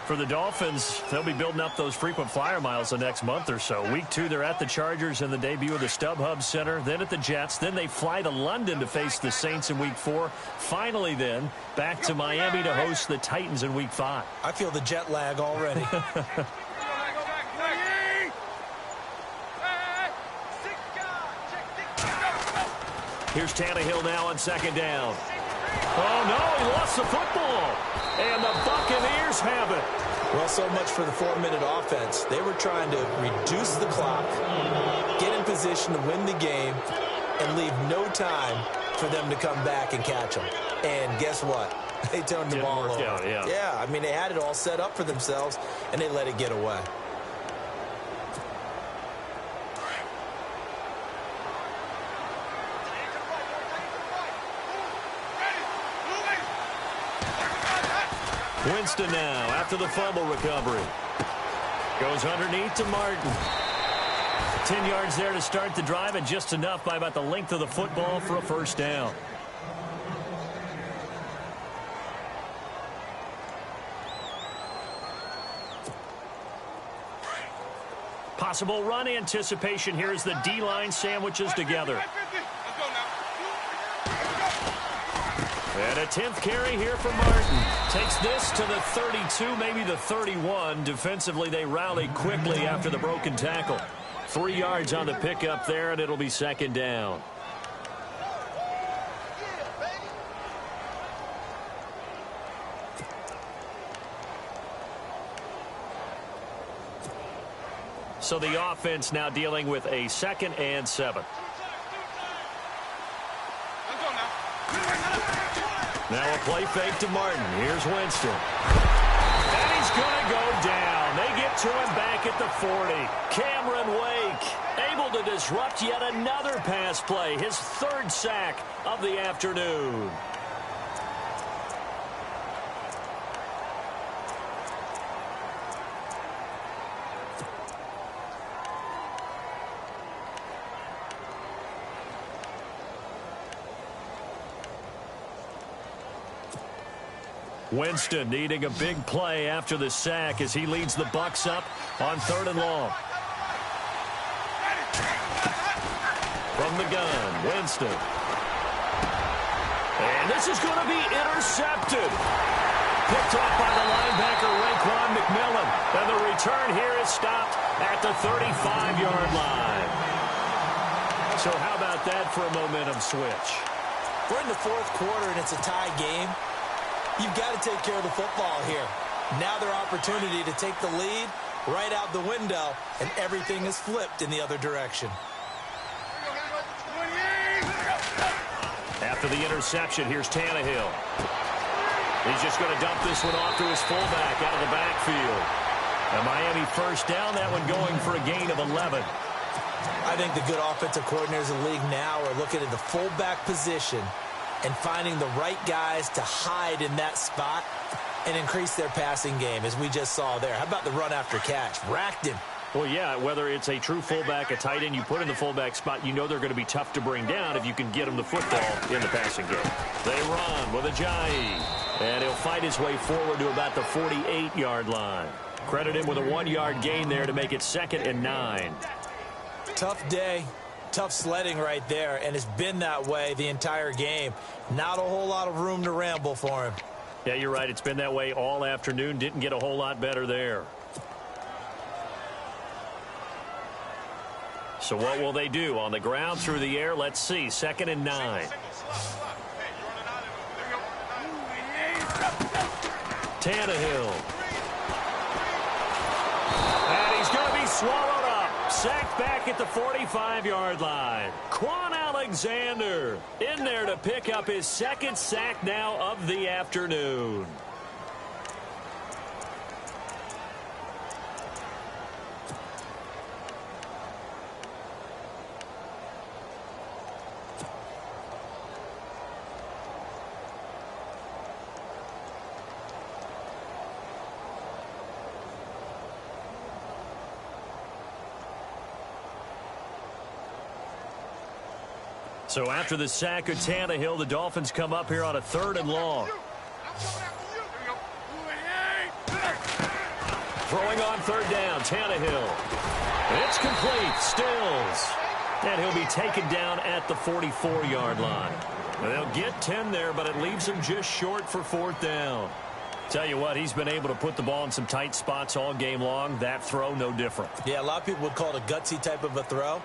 For the Dolphins, they'll be building up those frequent flyer miles the next month or so. Week 2, they're at the Chargers in the debut of the StubHub Center, then at the Jets. Then they fly to London to face the Saints in Week 4. Finally, then, back to Miami to host the Titans in Week 5. I feel the jet lag already. Here's Tannehill now on 2nd down. Oh, no, he lost the football. And the Buccaneers have it. Well, so much for the 4-minute offense. They were trying to reduce the clock, get in position to win the game, and leave no time for them to come back and catch them. And guess what? They turned the ball over. Yeah, I mean, they had it all set up for themselves, and they let it get away. Winston now after the fumble recovery. Goes underneath to Martin. 10 yards there to start the drive, and just enough by about the length of the football for a first down. Possible run anticipation here as the D-line sandwiches together. And a 10th carry here for Martin. Takes this to the 32, maybe the 31. Defensively, they rallied quickly after the broken tackle. 3 yards on the pickup there, and it'll be 2nd down. So the offense now dealing with a 2nd and 7. Now a play fake to Martin. Here's Winston. And he's going to go down. They get to him back at the 40. Cameron Wake able to disrupt yet another pass play. His 3rd sack of the afternoon. Winston needing a big play after the sack as he leads the Bucs up on 3rd and long. From the gun, Winston. And this is going to be intercepted. Picked off by the linebacker, Raekwon McMillan. And the return here is stopped at the 35-yard line. So how about that for a momentum switch? We're in the 4th quarter, and it's a tie game. You've got to take care of the football here. Now their opportunity to take the lead right out the window, and everything is flipped in the other direction. After the interception, here's Tannehill. He's just going to dump this one off to his fullback out of the backfield. A Miami first down, that one going for a gain of 11. I think the good offensive coordinators in the league now are looking at the fullback position and finding the right guys to hide in that spot and increase their passing game, as we just saw there. How about the run after catch? Racked him. Well, yeah, whether it's a true fullback, a tight end you put in the fullback spot, you know they're going to be tough to bring down if you can get them the football in the passing game. They run with Ajayi, and he'll fight his way forward to about the 48-yard line. Credit him with a 1-yard gain there to make it 2nd and 9. Tough day. Tough sledding right there, and it's been that way the entire game. Not a whole lot of room to ramble for him. Yeah, you're right. It's been that way all afternoon. Didn't get a whole lot better there. So what will they do? On the ground, through the air, let's see. 2nd and 9. Tannehill. And he's going to be swallowed up. Sacked back at the 45-yard line. Quan Alexander in there to pick up his 2nd sack now of the afternoon. So after the sack of Tannehill, the Dolphins come up here on a 3rd and long. Throwing on 3rd down, Tannehill. It's complete, Stills. And he'll be taken down at the 44-yard line. They'll get 10 there, but it leaves him just short for 4th down. Tell you what, he's been able to put the ball in some tight spots all game long. That throw, no different. Yeah, a lot of people would call it a gutsy type of a throw.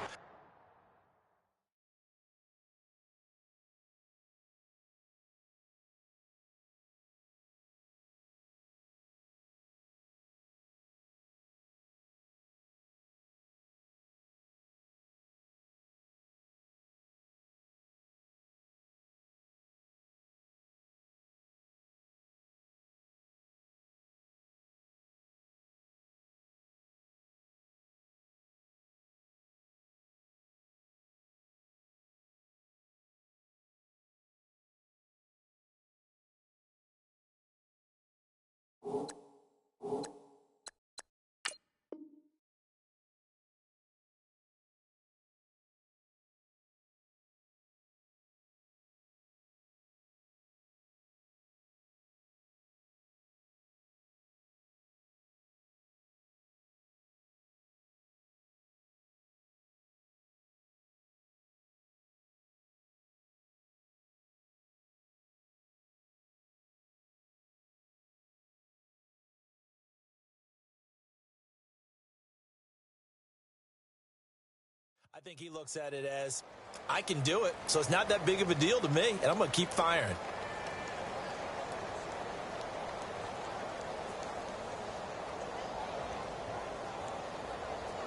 I think he looks at it as, I can do it, so it's not that big of a deal to me, and I'm going to keep firing.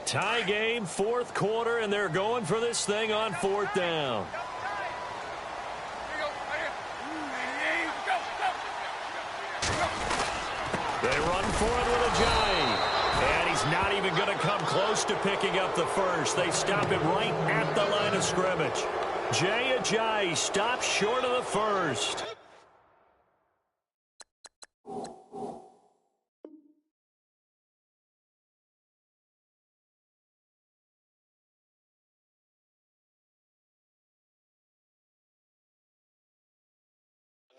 Tie game, 4th quarter, and they're going for this thing on 4th down. They run for it with Ajayi. And he's not even going to come close to picking up the first. They stop him right at the line of scrimmage. Jay Ajayi stops short of the first.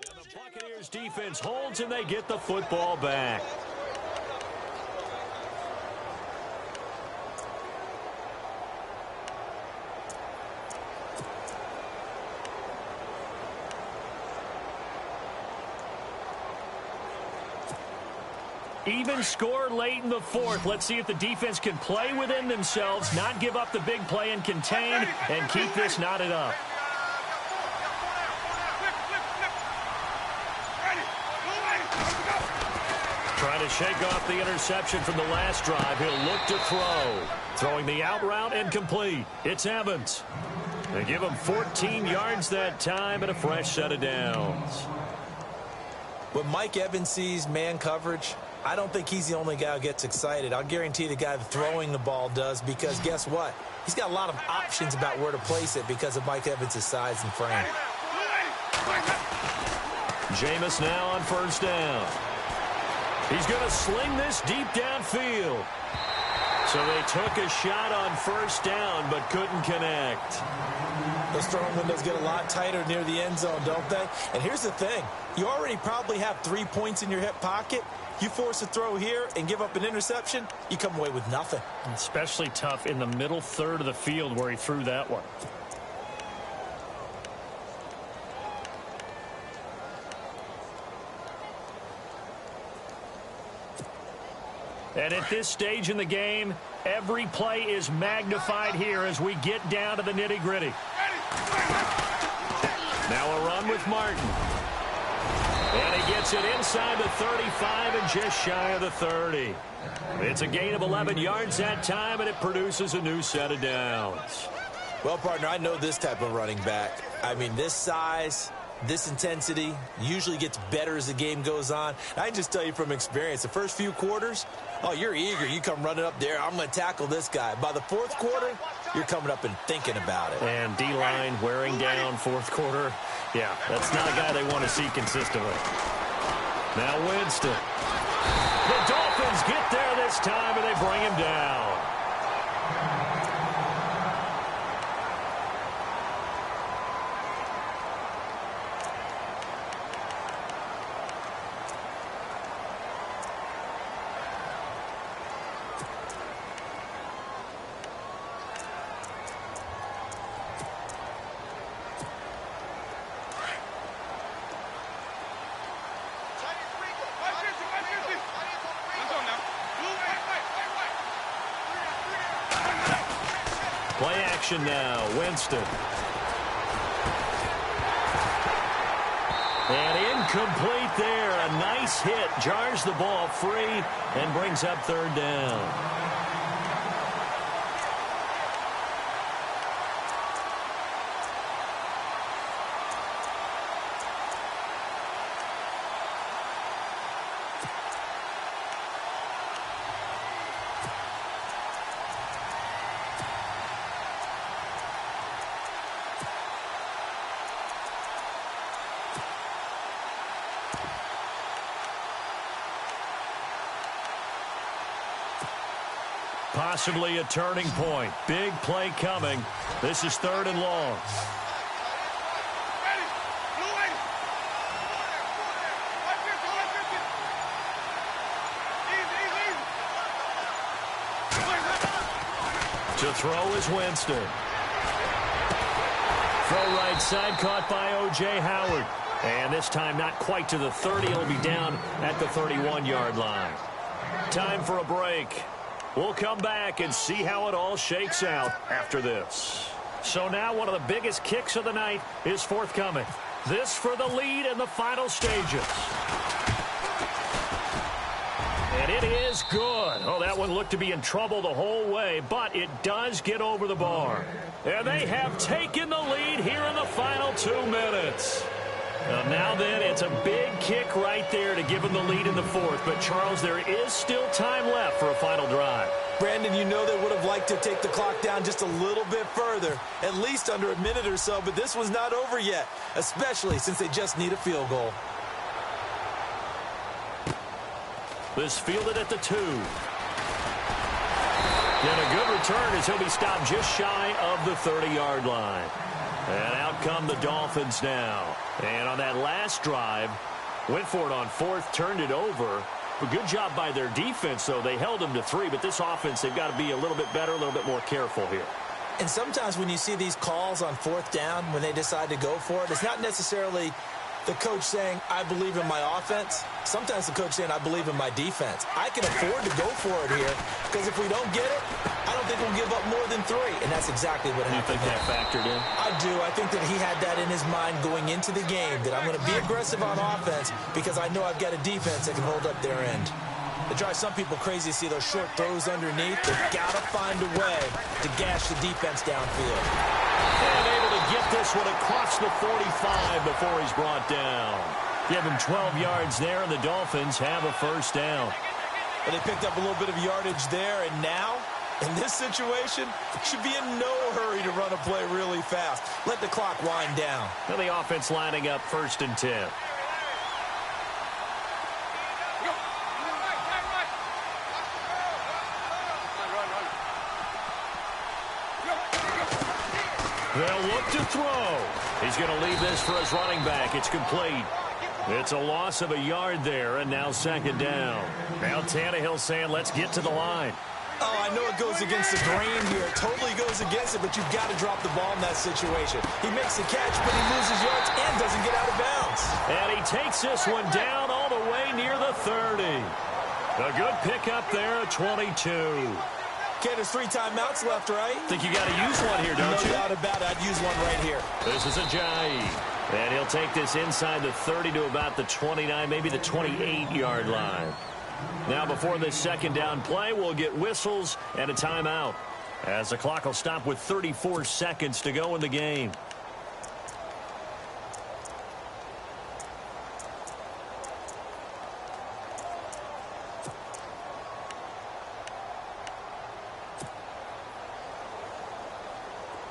And the Buccaneers defense holds and they get the football back. Even score late in the 4th. Let's see if the defense can play within themselves, not give up the big play and contain, and keep this knotted up. Trying to shake off the interception from the last drive. He'll look to throw. Throwing the out route and complete. It's Evans. They give him 14 yards that time and a fresh set of downs. When Mike Evans sees man coverage, I don't think he's the only guy who gets excited. I'll guarantee the guy throwing the ball does, because guess what? He's got a lot of options about where to place it because of Mike Evans' size and frame. Jameis now on 1st down. He's going to sling this deep downfield. So they took a shot on 1st down but couldn't connect. Those throwing windows get a lot tighter near the end zone, don't they? And here's the thing. You already probably have 3 points in your hip pocket. You force a throw here and give up an interception, you come away with nothing. Especially tough in the middle 3rd of the field where he threw that one. And at this stage in the game, every play is magnified here as we get down to the nitty-gritty. Now a run with Martin. And he gets it inside the 35 and just shy of the 30. It's a gain of 11 yards that time, and it produces a new set of downs. Well, partner, I know this type of running back. I mean, this size, this intensity usually gets better as the game goes on. I can just tell you from experience, the first few quarters, oh, you're eager. You come running up there, I'm going to tackle this guy. By the 4th quarter, you're coming up and thinking about it. And D-line wearing down 4th quarter. Yeah, that's not a guy they want to see consistently. Now Winston. The Dolphins get there this time, and they bring him down. formation now. Winston. And incomplete there. A nice hit. Jars the ball free and brings up third down. Possibly a turning point. Big play coming. This is 3rd and long. To throw is Winston. Throw right side caught by O.J. Howard. And this time not quite to the 30. He'll be down at the 31-yard line. Time for a break. We'll come back and see how it all shakes out after this. So now one of the biggest kicks of the night is forthcoming. This for the lead in the final stages. And it is good. Oh, that one looked to be in trouble the whole way, but it does get over the bar. And they have taken the lead here in the final 2 minutes. Now then, it's a big kick right there to give them the lead in the 4th. But, Charles, there is still time left for a final drive. Brandon, you know they would have liked to take the clock down just a little bit further, at least under a minute or so, but this was not over yet, especially since they just need a field goal. This fielded at the 2. And a good return as he'll be stopped just shy of the 30-yard line. And out come the Dolphins now. And on that last drive, went for it on 4th, turned it over. A good job by their defense, though. They held them to 3, but this offense, they've got to be a little bit better, a little bit more careful here. And sometimes when you see these calls on 4th down, when they decide to go for it, it's not necessarily the coach saying, I believe in my offense. Sometimes the coach saying, I believe in my defense. I can afford to go for it here because if we don't get it, I don't think we'll give up more than 3. And that's exactly what happened. You think that factored in? I do. I think that he had that in his mind going into the game, that I'm going to be aggressive on offense because I know I've got a defense that can hold up their end. It drives some people crazy to see those short throws underneath. They've got to find a way to gash the defense downfield. And able to get this one across the 45 before he's brought down. Give him 12 yards there, and the Dolphins have a first down. Well, they picked up a little bit of yardage there, and now, in this situation, should be in no hurry to run a play really fast. Let the clock wind down. Well, the offense lining up 1st and 10. They'll look to throw. He's going to leave this for his running back. It's complete. It's a loss of a yard there, and now 2nd down. Now Tannehill saying, let's get to the line. Oh, I know it goes against the grain here. It totally goes against it, but you've got to drop the ball in that situation. He makes the catch, but he loses yards and doesn't get out of bounds. And he takes this one down all the way near the 30. A good pickup there at 22. Okay, there's 3 timeouts left, right? Think you got to use one here, don't you? No doubt about it. I'd use one right here. This is Ajayi. And he'll take this inside the 30 to about the 29, maybe the 28-yard line. Now, before this 2nd down play, we'll get whistles and a timeout, as the clock will stop with 34 seconds to go in the game.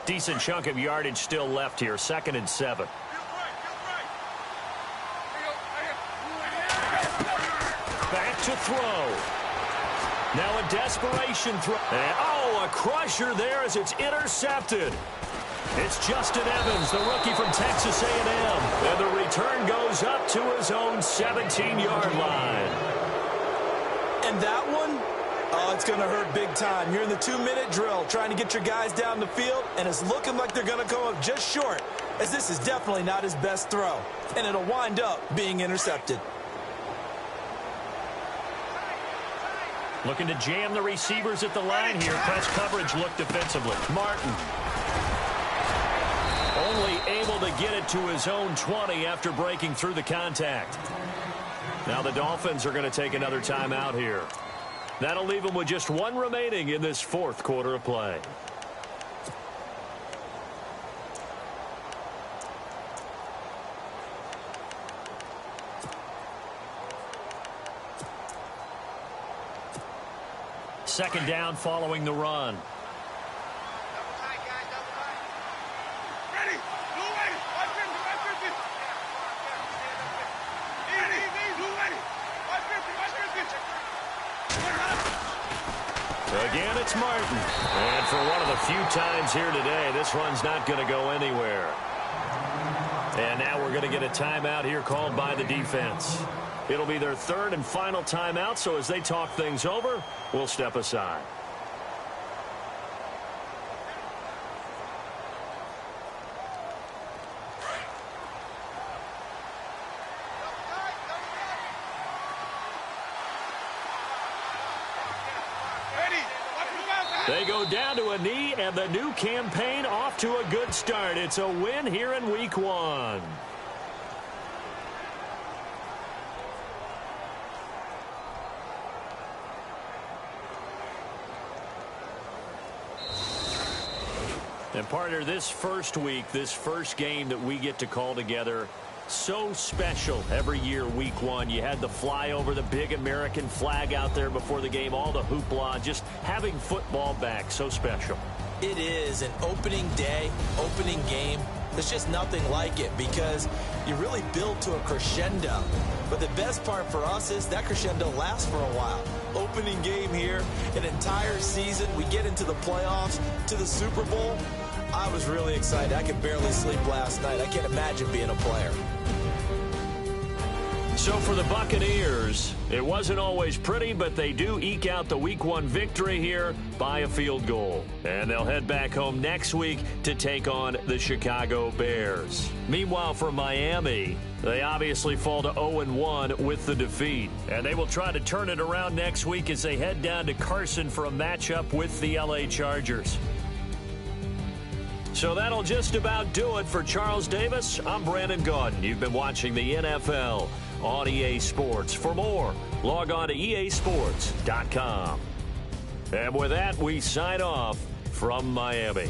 Decent chunk of yardage still left here. 2nd and 7. Back to throw. Now a desperation throw. And, oh, a crusher there as it's intercepted. It's Justin Evans, the rookie from Texas A&M. And the return goes up to his own 17-yard line. And that one? Oh, it's going to hurt big time. You're in the 2-minute drill trying to get your guys down the field, and it's looking like they're going to come up just short, as this is definitely not his best throw, and it'll wind up being intercepted. Looking to jam the receivers at the line here. Press coverage look defensively. Martin. able to get it to his own 20 after breaking through the contact. Now the Dolphins are going to take another timeout here. That'll leave them with just one remaining in this fourth quarter of play. Second down following the run. Again, it's Martin. And for one of the few times here today, this run's not going to go anywhere. And now we're going to get a timeout here called by the defense. It'll be their third and final timeout, so as they talk things over, we'll step aside. They go down to a knee, and the new campaign off to a good start. It's a win here in Week 1. And partner, this first week, this first game that we get to call together, so special every year, Week 1. You had the flyover, the big American flag out there before the game, all the hoopla, just having football back, so special. It is an opening day, opening game. There's just nothing like it because you really build to a crescendo. But the best part for us is that crescendo lasts for a while. Opening game here, an entire season. We get into the playoffs, to the Super Bowl. I was really excited. I could barely sleep last night. I can't imagine being a player. So for the Buccaneers, it wasn't always pretty, but they do eke out the Week 1 victory here by a field goal. And they'll head back home next week to take on the Chicago Bears. Meanwhile, for Miami, they obviously fall to 0-1 with the defeat. And they will try to turn it around next week as they head down to Carson for a matchup with the LA Chargers. So that'll just about do it for Charles Davis. I'm Brandon Gaudin. You've been watching the NFL on EA Sports. For more, log on to easports.com. And with that, we sign off from Miami.